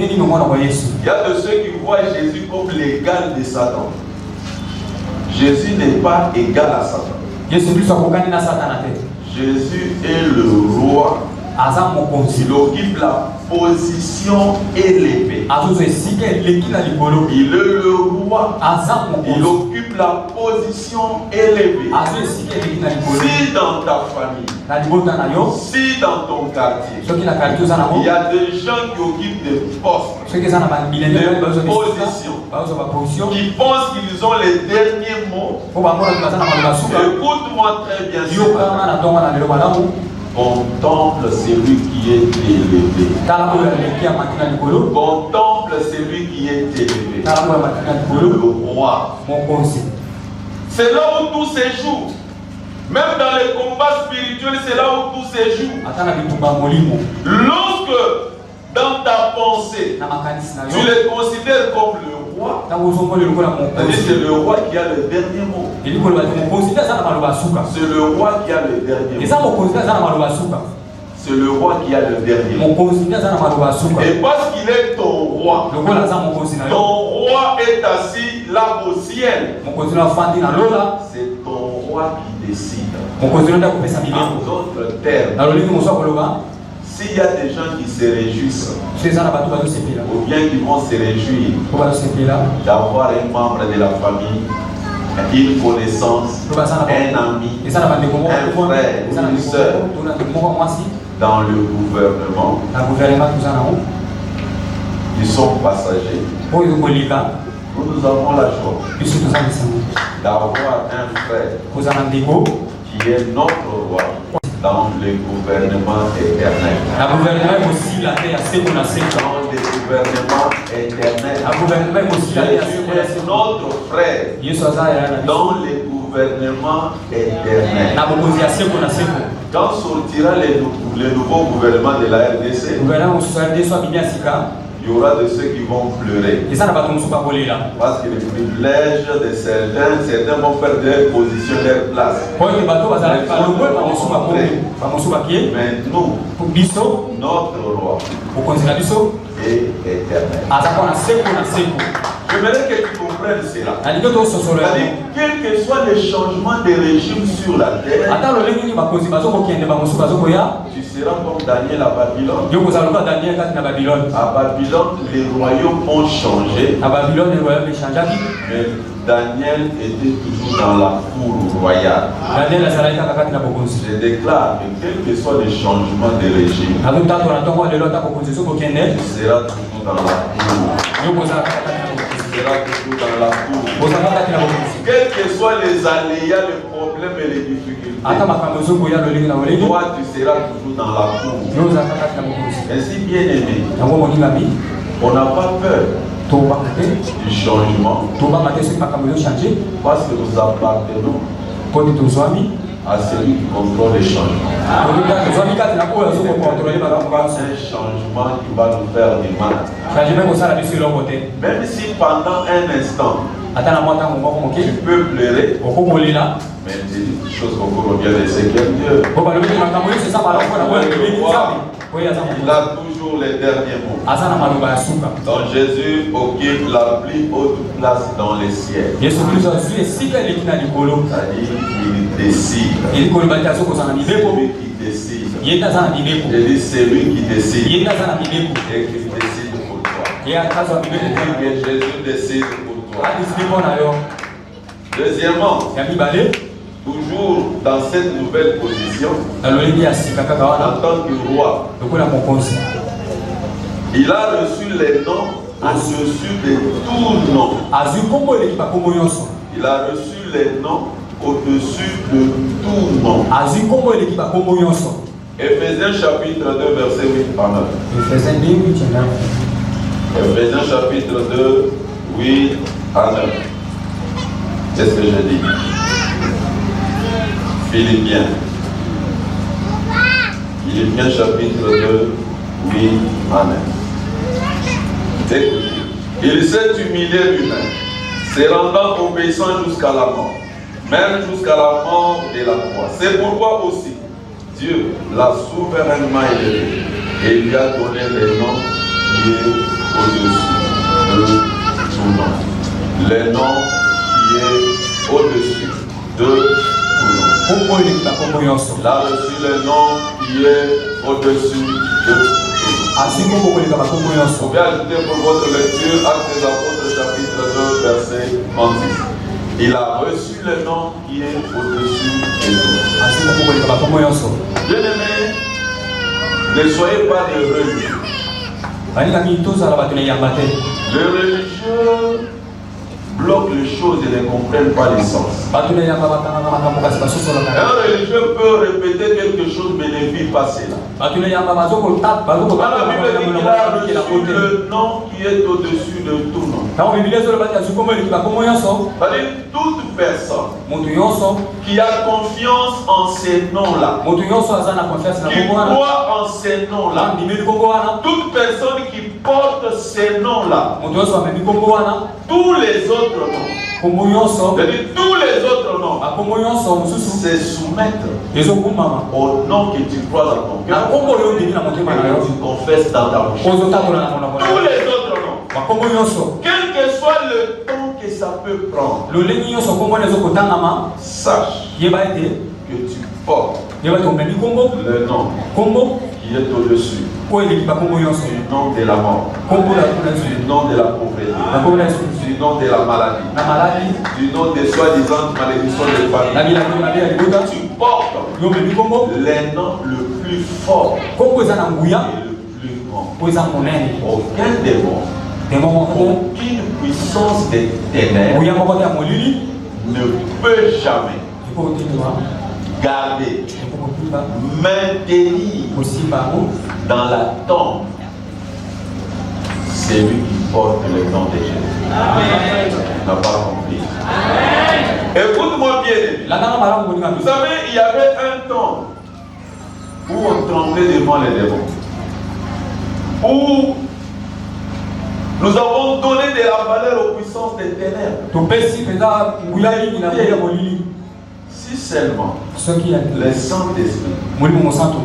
a de ceux qui voient Jésus comme l'égal de Satan. Jésus n'est pas égal à Satan. Jésus est le roi. Il occupe la position élevée. Il est le roi. Il occupe la position élevée. Si dans ta famille, si dans ton quartier, il y a des gens qui occupent des postes, des positions, qui pensent qu'ils ont les derniers mots, écoute-moi très bien. Contemple celui qui est élevé. Contemple celui qui est élevé. Le roi. C'est là où tout se joue. Même dans les combats spirituels, c'est là où tout se joue. Lorsque dans ta pensée, tu les considères comme le roi, c'est le roi qui a le dernier mot. C'est le roi qui a le dernier mot. C'est le roi qui a le dernier mot. Et parce qu'il est ton roi, est assis là au ciel. C'est ton roi qui décide. En d'autres termes, s'il y a des gens qui se réjouissent, ou bien qui vont se réjouir d'avoir un membre de la famille, une connaissance, un ami, un frère, une soeur dans le gouvernement, ils sont passagers. Nous avons la joie d'avoir un frère qui est notre roi dans le gouvernement éternel. Dans le gouvernement éternel. Jésus est notre frère dans le gouvernement éternel. Quand sortira le nouveau gouvernement de la RDC, il y aura de ceux qui vont pleurer. Parce que les privilèges de certains vont faire leur position, leur place. Mais nous, notre roi est éternel. J'aimerais que tu comprennes cela. Quel que soit le changement de régime sur la terre, tu seras comme Daniel à Babylone. À Babylone, les royaumes ont changé. Mais Daniel était toujours dans la cour royale. Je déclare que quel que soit le changement de régime, tu seras toujours dans la cour. Quels que soient les aléas, les problèmes et les difficultés, toi tu seras toujours dans la cour. Ainsi, bien aimé, on n'a pas peur du changement parce que nous appartenons à à celui qui contrôle les changements. Un changement qui va nous faire du mal. Même si pendant un instant, tu peux pleurer, mais c'est une chose qu'on peut regarder, c'est que Dieu, il a toujours les derniers mots. Donc Jésus occupe la plus haute place dans les ciels. C'est-à-dire qu'il décide. C'est lui qui décide. Je dis c'est lui qui décide. Et qu'il décide pour toi. Et que Jésus décide pour toi. Deuxièmement, toujours dans cette nouvelle position, en tant que roi, il a reçu les noms au-dessus de tout nom. Il a reçu les noms au-dessus de tout nom. Éphésiens chapitre 2, verset 8 à 9. Éphésiens chapitre 2, 8 à 9. Qu'est-ce que je dis? Philippiens chapitre 2, 8 à 9. Écoutez, il s'est humilié lui-même, se rendant obéissant jusqu'à la mort, même jusqu'à la mort de la croix. C'est pourquoi aussi Dieu l'a souverainement élevé et lui a donné le nom qui est au-dessus de tout nom. Le nom qui est au-dessus de tout nom. Il a reçu le nom qui est au-dessus de tout nom. Vous pouvez ajouter pour votre lecture Actes des Apôtres chapitre 2 verset 36. Il a reçu le nom qui est au-dessus de tout. Bien-aimés, ne soyez pas des religieux. Les religieux bloquent les choses et ne comprennent pas les sens. Un religieux peut répéter quelque chose mais ne vit pas cela. La Bible dit qu'il a reçu le nom qui est au-dessus de tout nom. C'est-à-dire toute personne qui a confiance en ces noms-là, qui croit en ces noms-là, toute personne qui porte ces noms-là, tous les autres noms, c'est-à-dire tous les autres noms, se soumettre au nom que tu crois dans ton cœur et que tu confesses dans ta bouche. Tous les autres noms, quel que soit le temps que ça peut prendre, sache que tu portes le nom qui est au-dessus du nom de la mort, du nom de la pauvreté, du nom de la maladie, du nom des soi-disant malédictions de famille. Tu portes le nom le plus fort et le plus grand. Aucun démon, aucune puissance des ténèbres ne peut jamais garder, maintenir dans la tombe celui qui porte le nom de Jésus. Tu n'as pas compris. Écoute-moi bien. Vous savez, il y avait un temps où on tremblait devant les démons, où nous avons donné de la valeur aux puissances des ténèbres. Si seulement le Saint-Esprit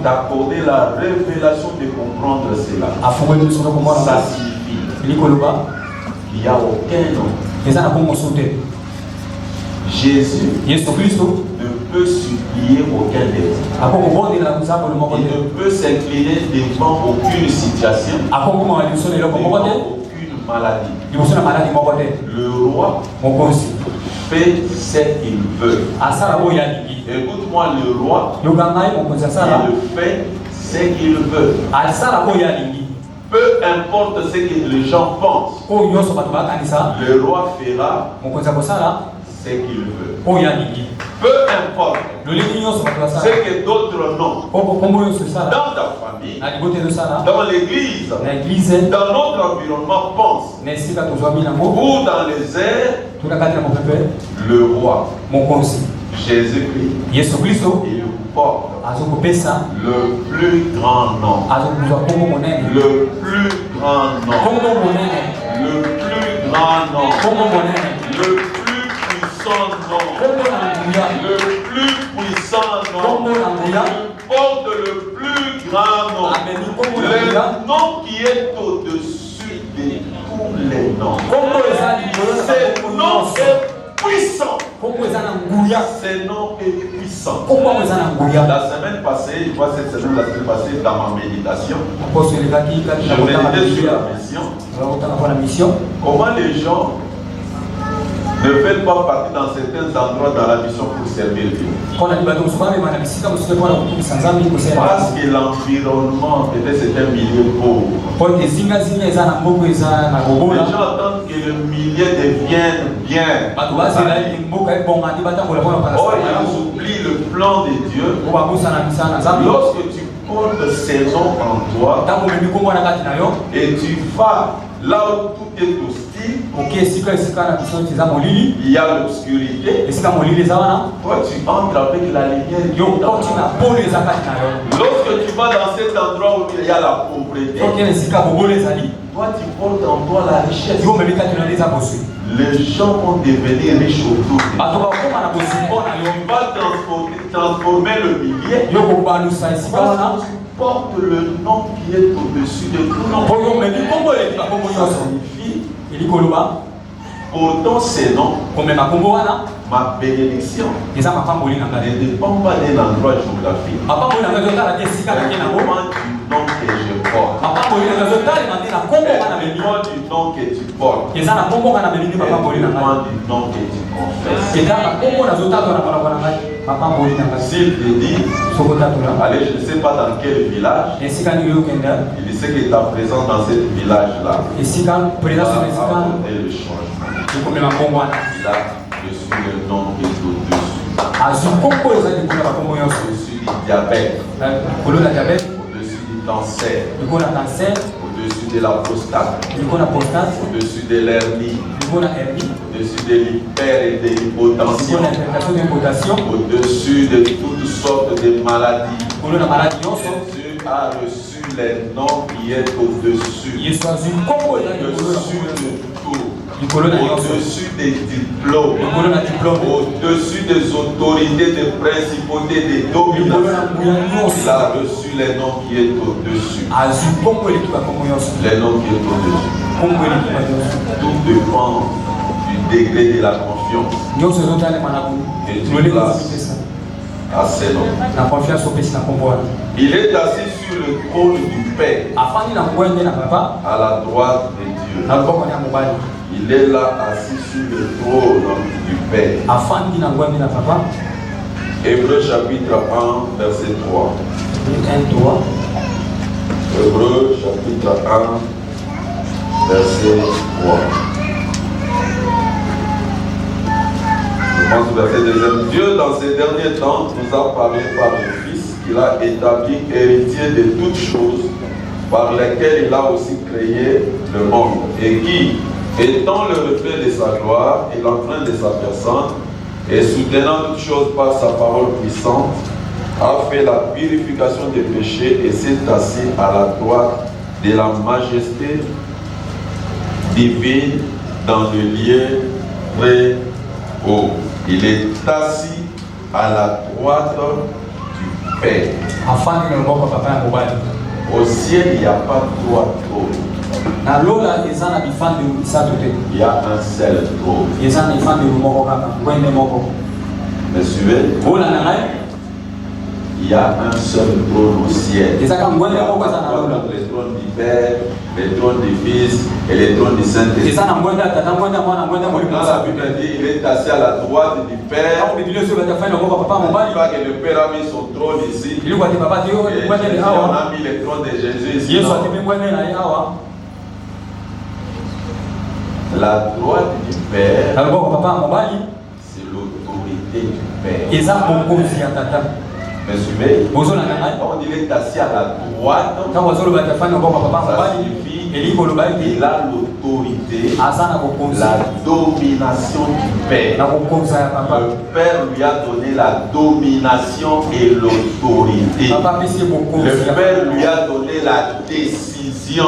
t'a accordé la révélation de comprendre cela, ça signifie qu'il n'y a aucun nom. Jésus ne peut supplier aucun démon. Il ne peut s'incliner devant aucune situation, devant aucune maladie. Le roi fait ce qu'il veut. Écoute-moi, le roi, il fait ce qu'il veut. Peu importe ce que les gens pensent, le roi fera ce qu'il veut. Peu importe ce que d'autres noms, dans ta famille, dans l'église, dans notre environnement pensent, ou dans les airs, le roi Jésus-Christ, Yesu Kristo il porte azokopesa le plus grand nom. azokuzwa kombo monene Le plus grand nom. kombo monene Le plus grand nom. kombo monene Le plus puissant nom. kombo na nguya Le plus puissant nom. kombo na nguya Il porte le plus grand nom. ameni kombo na Le nguya nom qui est au-dessus de tous les noms. kombo eza likolo na Ce kombo nom nyonso est puissant. kombo eza na nguya Ce nom est puissant. kombo eza na nguya. La semaine passée, je vois cette semaine, la semaine passée, dans ma méditation, Aposto elekaki kati je na kotanga méditais sur Biblia la mission. kotanga mpona mission Comment les gens ne veulent pas partir dans certains endroits dans la mission pour servir Dieu. mpona libato mosusu bamema na bisika mosusu mpona kotumisa nzambe kosala Parce que l'environnement, peut-être c'est un milieu pauvre. po ezingazinga eza na mboka eza na Les kobola gens attendent que le milieu devienne bien. bato bazela ete mboka ebongani batambola mpona Or, mpana ils oublient le plan de Dieu. po babosana misala na nzambe Lorsque tu portes ces noms en toi ntango omemi kombo na kati na yo et tu vas là où tout est hostile, oke esika na biso ete eza molili il y a l'obscurité. esika molili eza wana Toi, tu entres avec la lumière. yo okoti na polo eza kati na yo Lorsque tu vas dans cet endroit où il y a la pauvreté, soki esika bobola ezali toi, tu portes en toi la richesse. yo omemi kati na yo eza boswi Les gens vont devenir riches autour de toi. bato bakoma na boswi mpo na yo Tu vas transformer le millier. yo kobalusa esika wana Parce que tu portes le nom qui est au-dessus de tout nom. mpo yo omemi kombo eleki bakombo Ça nyonso signifie, eli koloba pourtant ces noms, komema kombo wana ma bénédiction eza mapamboli na ne ngai dépend pas d'un endroit géographique. mapamboli na ngai ezotala te esika nake nango Dépend du nom que je porte. mapamboli na ngai ezotalema te na kombo nga na memi Dépend du nom que tu portes. eza na kombo nga na memi nde mapamboli na ngai Dépend du nom que tu confesses. eza na kombo nazotatola monoko na ngai mapamboli na ngai S'il te dit, sokotatola allez, je ne sais pas dans quel village, esika nini oyokenda il sait qu'il est présent dans ce village-là. esika Il présence a na esika apporté le changement. ekomema kombo wana Il a reçu le nom qui est au-dessus. azwi kombo eza likolo ya bakombo nyonso Au-dessus du diabète, likolo na diabete au-dessus du cancer, likolo na cancer au-dessus de la prostate, likolo na prostate au-dessus de l'hernie, likolo na hernie au-dessus de l'hyper et de l'hypotension, likolo na hypertension de potation au-dessus de toutes sortes de maladies. likolo na maladi nyonso Jésus a reçu les noms qui est au-dessus. yesu azwi kombo eza likolo na Au-dessus kombo de tout. likolo na nyonso Au-dessus des diplômes. likolo na diplome Au-dessus des autorités, des principautés, des likolo na dominations. nguya Il nyonso a reçu les noms qui est au-dessus. azwi kombo eleki bakombo nyonso Les noms qui est au-dessus. kombo eleki banyonso Tout dépend du degré de la confiance nyonso ezotalema na lolenge kopesa à ces noms. na confiance opesi na kombo wana Il est assis sur le trône du Père, afandi na ngwende na papa à la droite de na Dieu. loboko ya mobali Il est là assis sur le trône du Père. afandi na ngwende na papa Hébreu chapitre 1, verset 3. 1 Hébreu chapitre 1, verset 3. Je pense au verset 2. Dieu, dans ces derniers temps, nous a parlé par le Fils qu'il a établi héritier de toutes choses, par lesquelles il a aussi créé le monde, et qui, étant le reflet de sa gloire et l'empreinte de sa personne, et soutenant toutes choses par sa parole puissante, a fait la purification des péchés et s'est assis à la droite de la majesté divine dans le lieu très haut. Il est assis à la droite du Père. afandi na loboko ya papa ya mobali Au ciel, il n'y a pas trois trônes. na lola eza na bifandelo misato te Il y a un seul trône. eza na efandelo moko kaka ngwende moko Me suivez? bola na ngai Il y a un seul trône au ciel. eza ka Il y ngwende a moko eza na lola pas le trône du Père, le trône du Fils et le trône du Saint-Esprit. eza na ngwende ya tata ngwende ya mwana ngwende ya molimo Dans la Bible dit il est assis à la droite du Père. ntango biblia ezo ebata fani na loboko ya papa ya Il mobali dit pas que le Père a mis son trône ici. ilikuwa te papa te yo Et ngwende Jésus, ni on awa a mis le trône de Jésus ici. yesu Non. atepi ngwende na ye awa La droite du Père, na loboko ya papa ya mobali c'est l'autorité du Père. eza mokonzi ya tata Me suivez? bozolanda ngai Quand il est assis à la droite, ntango azoloba te fani na loboko ya papa ya ça mobali signifie elikoloba ete qu'il a l'autorité l'autorité, la domination du Père. Le Père lui a donné la domination et l'autorité. Le Père lui a donné la décision. Il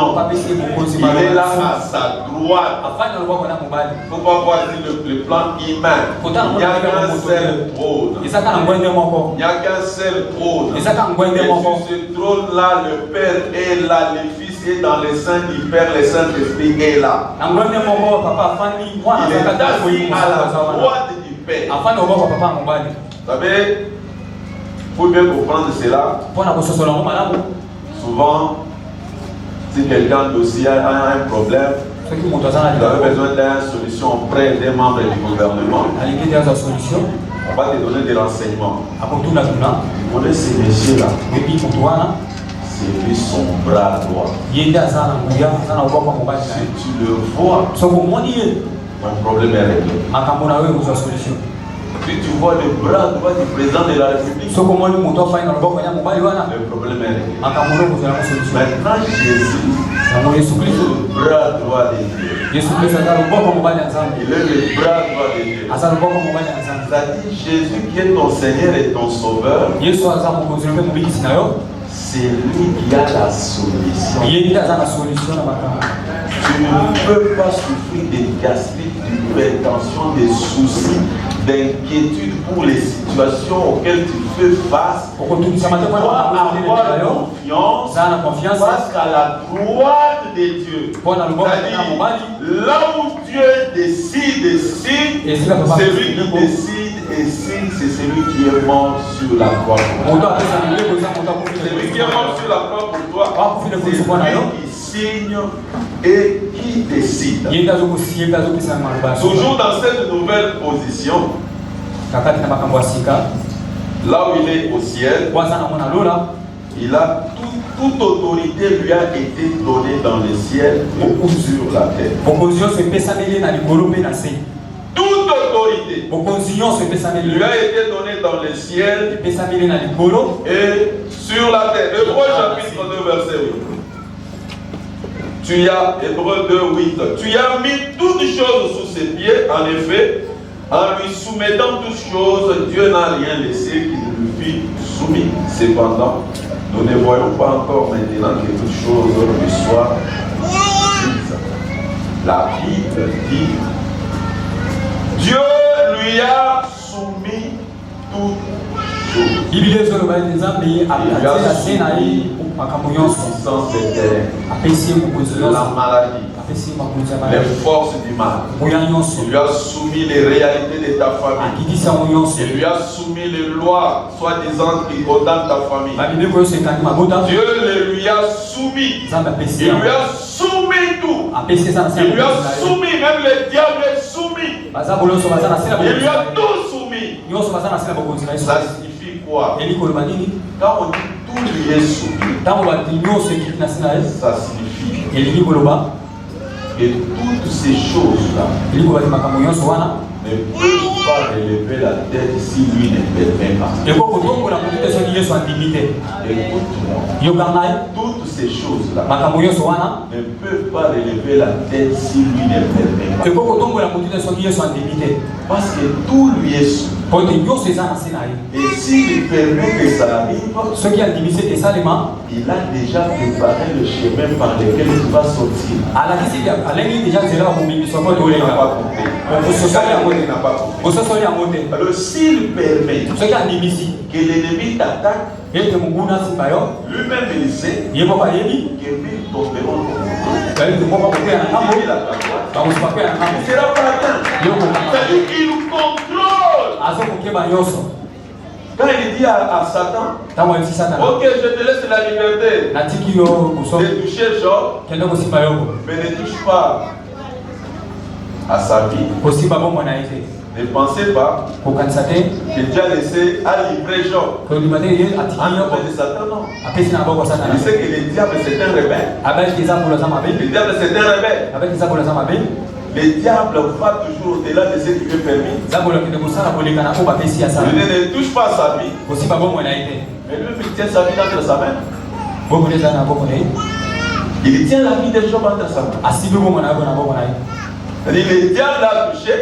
est là à sa droite. Il ne faut pas voir le plan humain. Il n'y a qu'un seul trône. Il n'y a qu'un seul trône. Et sur ce trône-là, le Père est là, le Fils est dans les seins du Père, le Saint-Esprit est là. Il est assis à la droite du Père. Vous savez, pour bien comprendre cela, souvent, si quelqu'un d'aussi a un problème, vous avez besoin d'une solution auprès des membres du gouvernement. On va te donner des renseignements. Vous connaissez ces messieurs-là. C'est lui son bras droit. Si tu le vois, ton problème est réglé. Si tu vois le bras droit du président de la République, le problème est réglé. Maintenant, Jésus, le bras droit de Dieu. Il est le bras droit de Dieu. C'est-à-dire Jésus qui est ton Seigneur et ton Sauveur. C'est lui qui a la solution. Tu ne peux pas souffrir de gastrites, d'hypertension, des soucis, d'inquiétude pour les situations auxquelles tu fais face. Tu dois avoir confiance face à la droite de Dieu. C'est-à-dire, là où Dieu décide, c'est lui qui décide et signe, c'est celui qui est mort sur la croix. Celui qui est mort sur la croix pour toi, c'est lui qui signe et qui décide. Toujours dans cette nouvelle position, là où il est au ciel, il a toute autorité lui a été donnée dans le ciel ou sur la terre. Toute autorité lui a été donnée dans le ciel et sur la terre. Hébreu chapitre 2 verset 8. Tu as, Hébreu 2, 8. Tu as mis toutes choses sous ses pieds, en effet, en lui soumettant toutes choses, Dieu n'a rien laissé qui ne lui fût soumis. Cependant, nous ne voyons pas encore maintenant que toutes choses lui soient soumises. La Bible dit, Dieu lui a soumis toutes choses. Il lui a soumis puissance des terres, la maladie, les forces du mal. Il lui a soumis les réalités de ta famille. Il lui a soumis les lois, soi-disant, qui condamnent ta famille. Dieu lui a soumis. Il lui a soumis tout. Il lui a soumis, même le diable est soumis. Il lui a tout soumis. Ça signifie quoi? Quand on dit tout lui est soumis, ça signifie et toutes ces choses-là ne peuvent pas relever la tête si lui ne permet pas. Écoute-moi. Toutes ces choses-là ne peuvent pas relever la tête si lui ne permet pas. Parce que tout lui est soumis. Et s'il permet que ça arrive, il a déjà préparé le chemin par lequel il va sortir. Alors s'il permet que l'ennemi t'attaque, lui-même il sait que lui tomberont. Il sera pas atteint. C'est-à-dire qu'il contrôle. Quand il dit à Satan, ok, je te laisse la liberté de toucher Job, mais ne touche pas à sa vie. Ne pensez pas que Dieu a laissé à livrer Job en cause de Satan, non. Il sait que le diable c'est un rebelle. Le diable c'est un rebelle. Le diable va toujours au-delà de ce qui lui est permis. Il ne touche pas à sa vie. Mais lui, il tient sa vie dans sa main. Il tient la vie de Job entre sa main. Le diable l'a touché.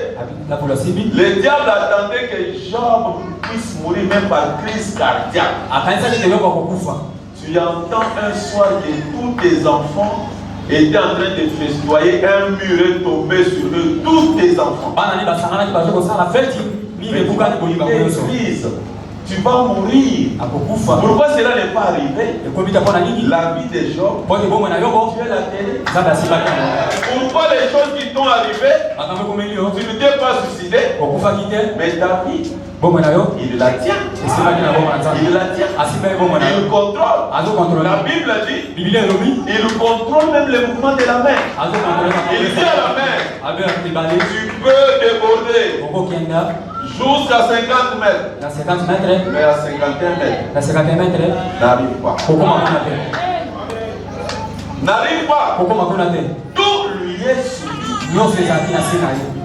Le diable attendait que Job puisse mourir même par crise cardiaque. Tu entends un soir que tous tes enfants étaient en train de festoyer, un mur est tombé sur eux, tous tes enfants. L'église, tu vas mourir. Pourquoi cela n'est pas arrivé? La vie de Job, tu es la télé. Pourquoi les choses qui t'ont arrivé, tu ne t'es pas suicidé, mais ta vie, il la tient. Il la tient. Il contrôle. La Bible dit, il contrôle même le mouvement de la mer. Il dit à la mer, tu peux déborder jusqu'à 50 mètres. Mais à 51 mètres, n'arrive pas. N'arrive pas. Tout lui est soumis.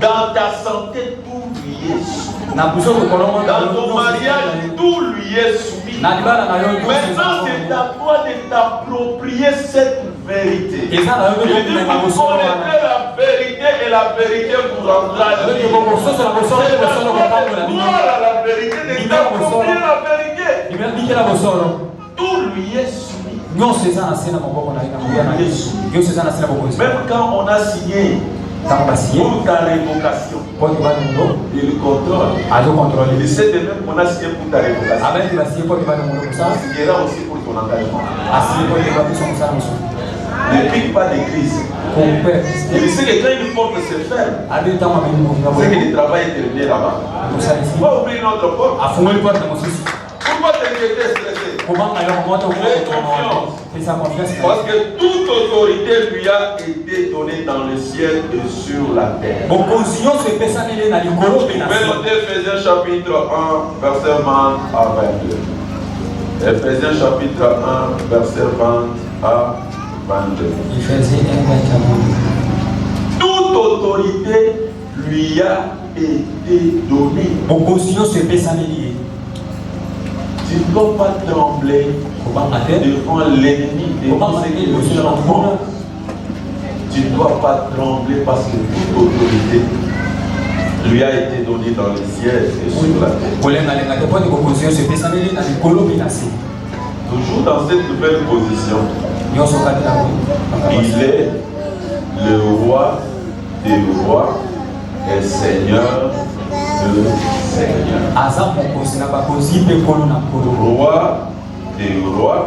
Dans ta santé, tout lui est soumis. Dans ton mariage, tout lui est soumis. Maintenant, c'est à toi de t'approprier cette vérité. Il dit, vous connaîtrez la vérité et la vérité vous rendra libre. C'est à toi de croire à la vérité, de t'approprier la vérité. Tout lui est soumis. Même quand on a signé pour ta révocation, il contrôle. Il sait de même qu'on a signé pour ta révocation. Il signera aussi pour ton engagement. Ne pique pas d'église. Il sait que quand une porte se ferme, c'est que le travail est terminé là-bas. Il va ouvrir une autre porte. Pourquoi t'inquiéter, stressé? Parce que toute autorité lui a été donnée dans le ciel et sur la terre. Vous pouvez noter Ephésiens chapitre 1, verset 20 à 22. Ephésiens chapitre 1, verset 20 à 22. Toute autorité lui a été donnée. Tu ne dois pas trembler devant l'ennemi, devant ce qui nous change. Tu ne dois pas trembler parce que toute autorité lui a été donnée dans le ciel et sur la terre. Toujours dans cette nouvelle position, il est le roi des rois et Seigneur de Seigneur. Roi des rois.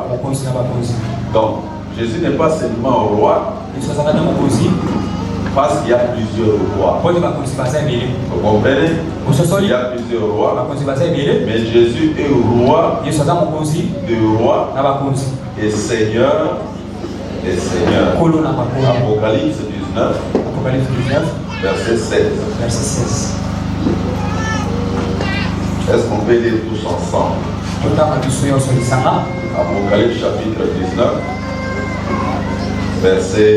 Donc, Jésus n'est pas seulement roi, parce qu'il y a plusieurs rois. Vous comprenez? Il y a plusieurs rois. Mais Jésus est roi des rois et Seigneur des seigneurs. Apocalypse 19, verset 16. Est-ce qu'on peut lire tous ensemble? Apocalypse chapitre 19, verset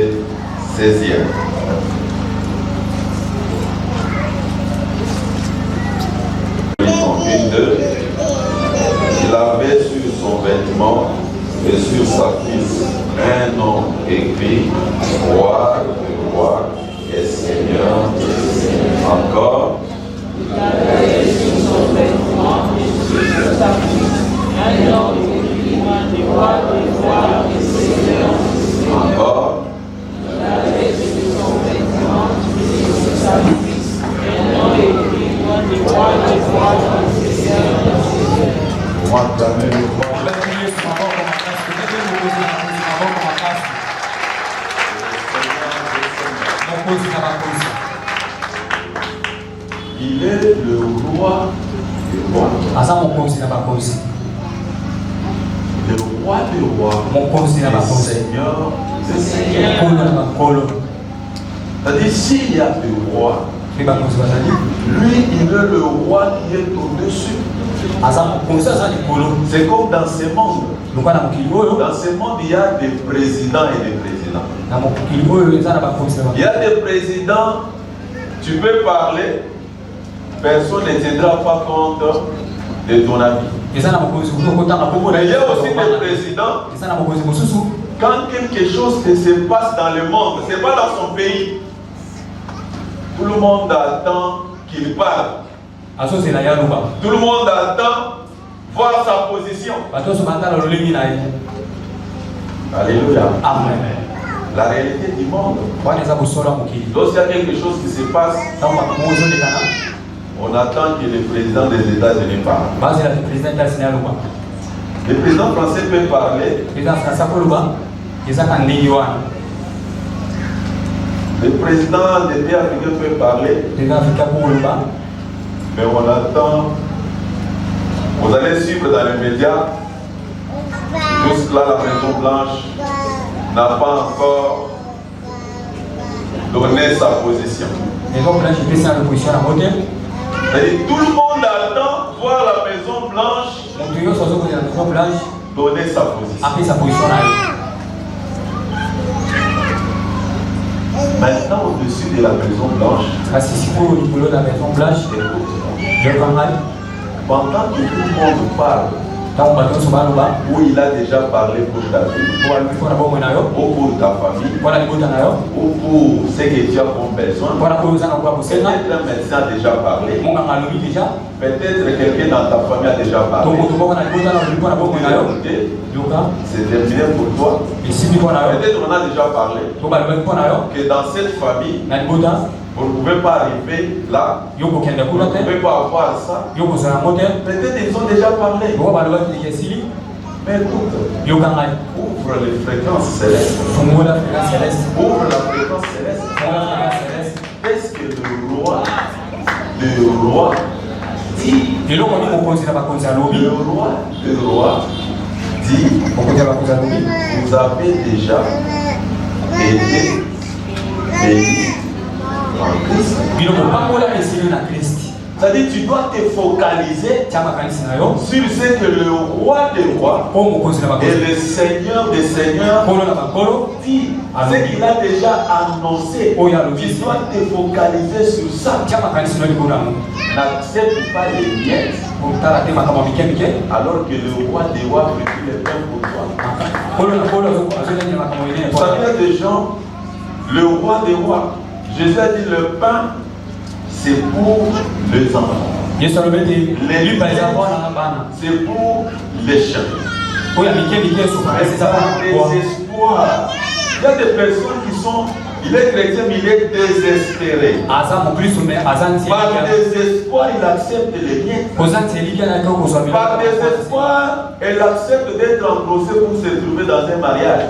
16e. Il avait sur son vêtement et sur sa cuisse un nom écrit Roi de rois et Seigneur des seigneurs. Encore. Il avait sur son vêtement et sur sa cuisse un nom écrit Roi de rois et Seigneur des seigneurs. Encore. Il avait sur son vêtement et sur sa cuisse un nom écrit Roi de rois et Seigneur des seigneurs. Il est le roi des rois. Le roi des rois. Le Seigneur des seigneurs. C'est-à-dire, s'il y a des rois, lui, il est le roi qui est au-dessus. C'est comme dans ce monde. Dans ce monde, il y a des présidents et des présidents. Il y a des présidents, tu peux parler, personne ne tiendra pas compte de ton avis. Mais il y a aussi des présidents, Quand quelque chose se passe dans le monde, ce n'est pas dans son pays, tout le monde attend qu'il parle. Tout le monde attend voir sa position. Alléluia. Amen. La réalité du monde. Lorsqu'il y a quelque chose qui se passe, on attend que le président des États-Unis parle. Le président français peut parler. Le président des pays africains peut parler. Mais on attend. Vous allez suivre dans les médias. Jusque-là, la Maison Blanche n'a pas encore donné sa position. C'est-à-dire, tout le monde attend voir la Maison Blanche donner sa position. Maintenant, au-dessus de la Maison Blanche, pendant que tout le monde parle, où il a déjà parlé pour ta vie, ou pour ta famille, ou pour ce que tu as comme besoin. Peut-être un médecin a déjà parlé. Peut-être quelqu'un dans ta famille a déjà parlé. C'est terminé pour toi. Peut-être on a déjà parlé que dans cette famille, vous ne pouvez pas arriver là. Vous ne pouvez pas avoir ça. Peut-être ils ont déjà parlé. Mais écoute, ouvre les fréquences célestes. Ouvre la fréquence céleste. Qu'est-ce que le roi dit? Le roi dit, vous avez déjà été bénis. C'est-à-dire tu dois te focaliser sur ce que le roi des rois et le seigneur des seigneurs dit, ce qu'il a déjà annoncé. Tu dois te focaliser sur ça. N'accepte pas les miettes alors que le roi des rois préfère les pains pour toi. Ça vient des gens, le roi des rois. Jésus a dit le pain, c'est pour les enfants. Les c'est pour les chiens. Par désespoir. Il y a des personnes qui sont, il est chrétien, mais il est désespéré. Par désespoir, il accepte les biens. Par désespoir, elle accepte d'être en procès pour se trouver dans un mariage.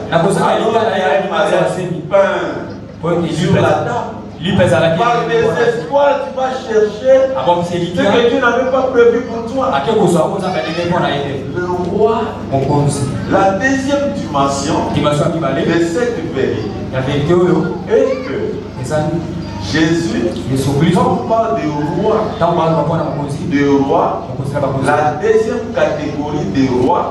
Sur la table. Par désespoir, tu vas chercher ce que Dieu n'avait pas prévu pour toi. Le roi, la deuxième dimension de cette vérité est que Jésus, quand on parle de roi, la deuxième catégorie de rois,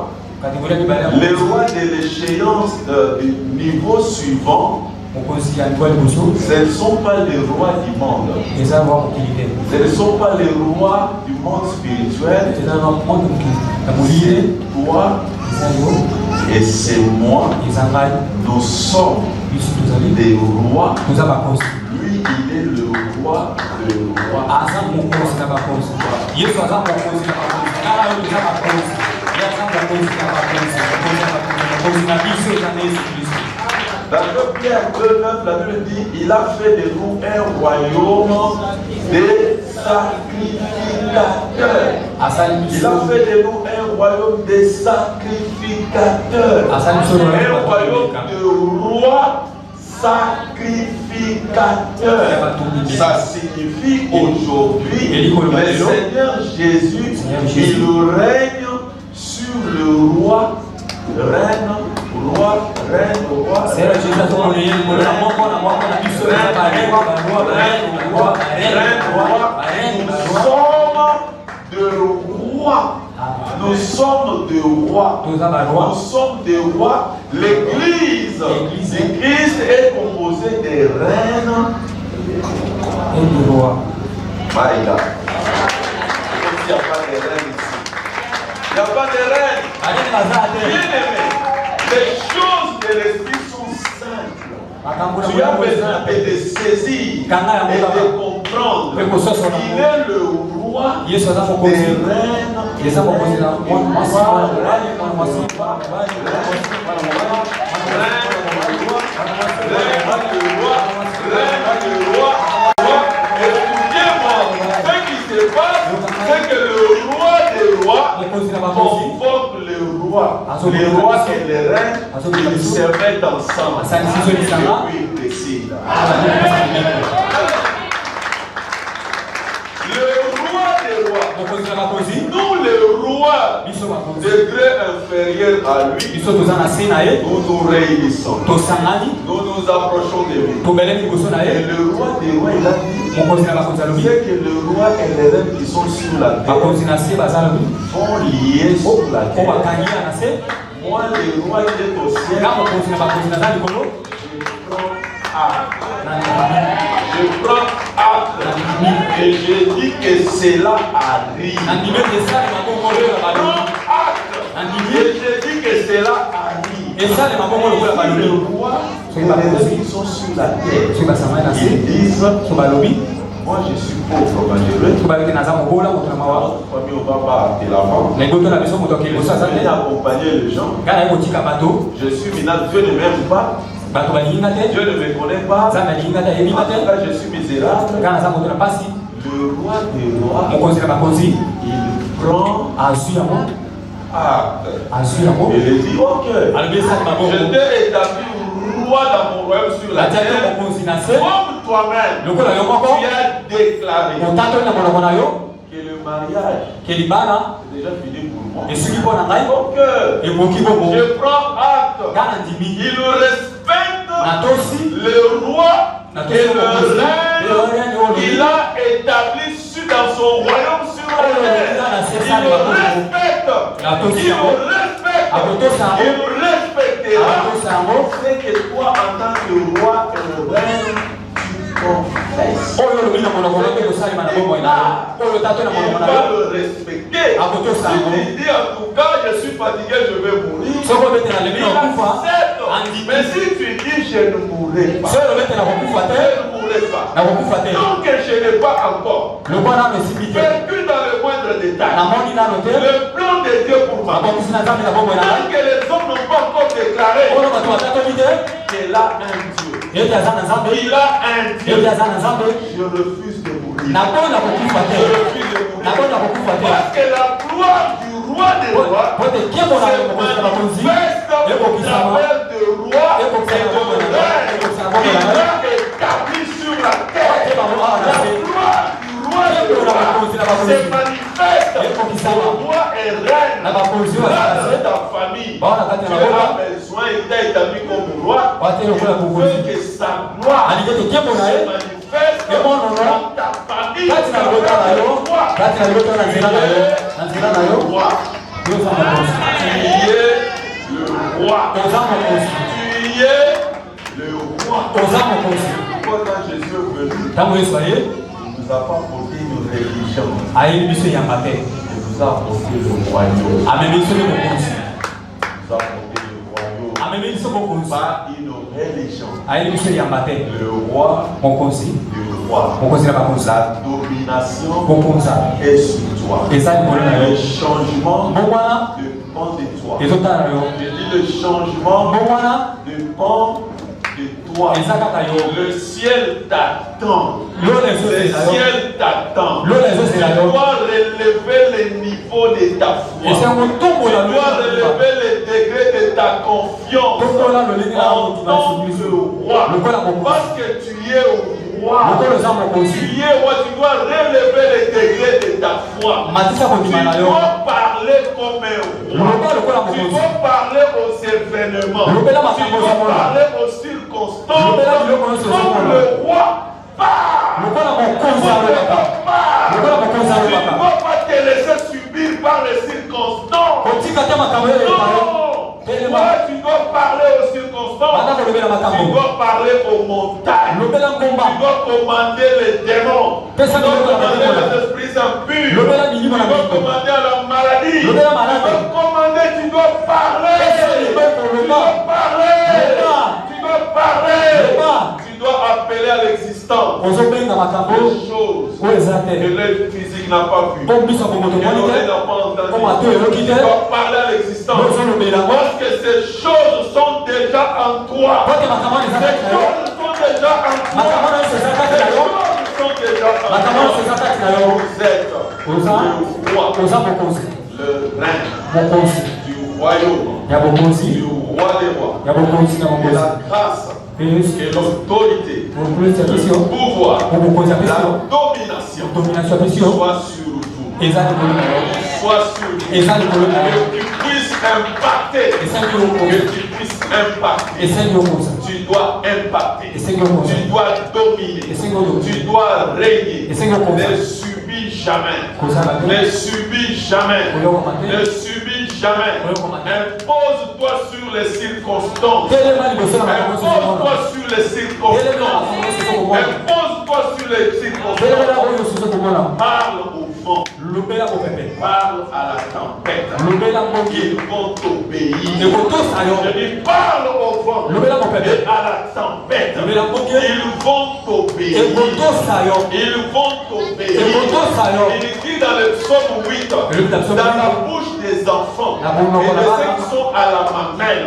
les rois de l'échéance du niveau suivant, ce ne sont pas les rois du monde. Ce ne sont pas les rois du monde spirituel. C'est toi et c'est moi. Nous sommes des rois. Lui, il est le roi de rois. Dans Pierre 2:9, la Bible dit, il a fait de nous un royaume des sacrificateurs. Il a fait de nous un royaume des sacrificateurs. Un royaume de rois sacrificateurs. Ça signifie aujourd'hui le Seigneur Jésus, il règne sur le roi, reine. Roi, reine, roi. C'est le Jésus nous sommes des rois. Nous sommes des rois. L'église du Christ est composée des reines et des rois. Maïda. Il n'y a pas de reine ici. Il n'y a pas de reine. Bien aimé. Les choses de Tu as besoin de saisir et de comprendre. Il est le roi des reines. C'est que le roi des rois convoque le roi. Les rois et les reines, ils se mettent ensemble. Et puis ils décident. Le roi des rois, nous les rois, degré inférieur à lui, nous nous réunissons. Nous nous approchons de lui. Et le roi des rois, il a dit, c'est que le roi et les reines qui sont sur la terre vont lier sur la terre. Moi, le roi qui est au ciel, je prends acte et je dis que cela arrive. Je dis que cela arrive. Et ça, les rois et les reines qui sont sur la terre, ils disent, moi je suis pauvre, malheureux. On va pas de l'avant. Mais accompagner les gens. Je suis minable, Dieu ne m'aime pas. Dieu ne me connaît pas. En tout cas, je suis misérable. Le roi des rois, il prend acte. Et il dit, ok, je t'ai établi roi dans mon royaume sur la terre. Comme toi-même, tu as déclaré que le mariage est déjà fini pour moi. Donc, je prends acte. Il respecte le roi et le reine qu'il a établi dans son royaume sur la terre. Il le respecte. Il le respectera. C'est que toi, en tant que roi et le reine, il va le respecter. Il dit en tout cas, je suis fatigué, je vais mourir. Il accepte. Mais si tu dis je ne mourrai pas, je ne mourrai pas. Donc je n'ai pas encore vécu dans le moindre détail le plan de Dieu pour ma vie. Tant que les hommes n'ont pas encore déclaré qu'il a un Dieu. Il a un Dieu. Je refuse de mourir. Je refuse de mourir. Parce que la gloire du roi des rois se manifeste au travers de roi et de reine. Il a établi sur la terre. La gloire du roi des rois se manifeste au roi et reine. Là dans ta famille, tu as besoin, il t'a établi comme roi. Il veut que sa gloire se manifeste dans ta famille. Tu es le roi. Tu es le roi. Pourquoi quand Jésus est venu, il ne nous a pas apporté une religion. Il nous a apporté le royaume. Pas une religion. Le roi du roi. La domination est sur toi. Le changement dépend de toi. Je dis le changement dépend de toi. Le ciel t'attend. Le ciel t'attend. Tu dois relever le niveau de ta foi. Tu dois relever le degré de ta confiance en tant que roi. Parce que tu es roi. Tu es roi, tu dois relever le degré de ta foi. Tu dois parler comme un roi. Tu dois parler aux événements. Tu dois parler aux circonstances comme le roi parle. Tu ne dois pas te laisser subir par les circonstances. Non. Toi, tu dois parler aux circonstances. Tu dois parler aux montagnes. Tu dois commander les démons. Tu dois commander les esprits impurs. Tu dois commander à la maladie. Tu dois commander, tu dois parler. Tu dois parler. Tu dois parler. des choses que l'œil physique n'a pas vu, que l'oreille n'a pas entendu. Tu dois parler à l'existence. Parce que ces choses sont déjà en toi. Ces choses sont déjà en toi. Ces choses sont déjà en toi. Vous êtes le roi, le règne du royaume, du roi des rois, et la grâce, et l'autorité, le pouvoir, la domination soit sur vous. Soit sur vous. Que tu puisses impacter. Tu dois impacter. Tu dois dominer. Tu dois régner. Ne subis jamais. Ne subis jamais. Ne subis jamais. Impose-toi sur les circonstances. Impose-toi sur les circonstances. Impose-toi sur les circonstances. Parle au vent. Parle à la tempête. Ils vont t'obéir. Je dis parle au vent et à la tempête. Ils vont t'obéir. Ils vont t'obéir. Il dit dans le psaume 8, dans la bouche des enfants et de ceux qui sont à la mamelle,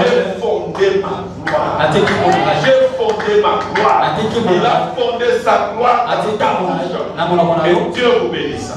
j'ai fondé ma gloire. J'ai fondé ma gloire. Il a fondé sa gloire dans ta bouche. Et Dieu vous bénisse.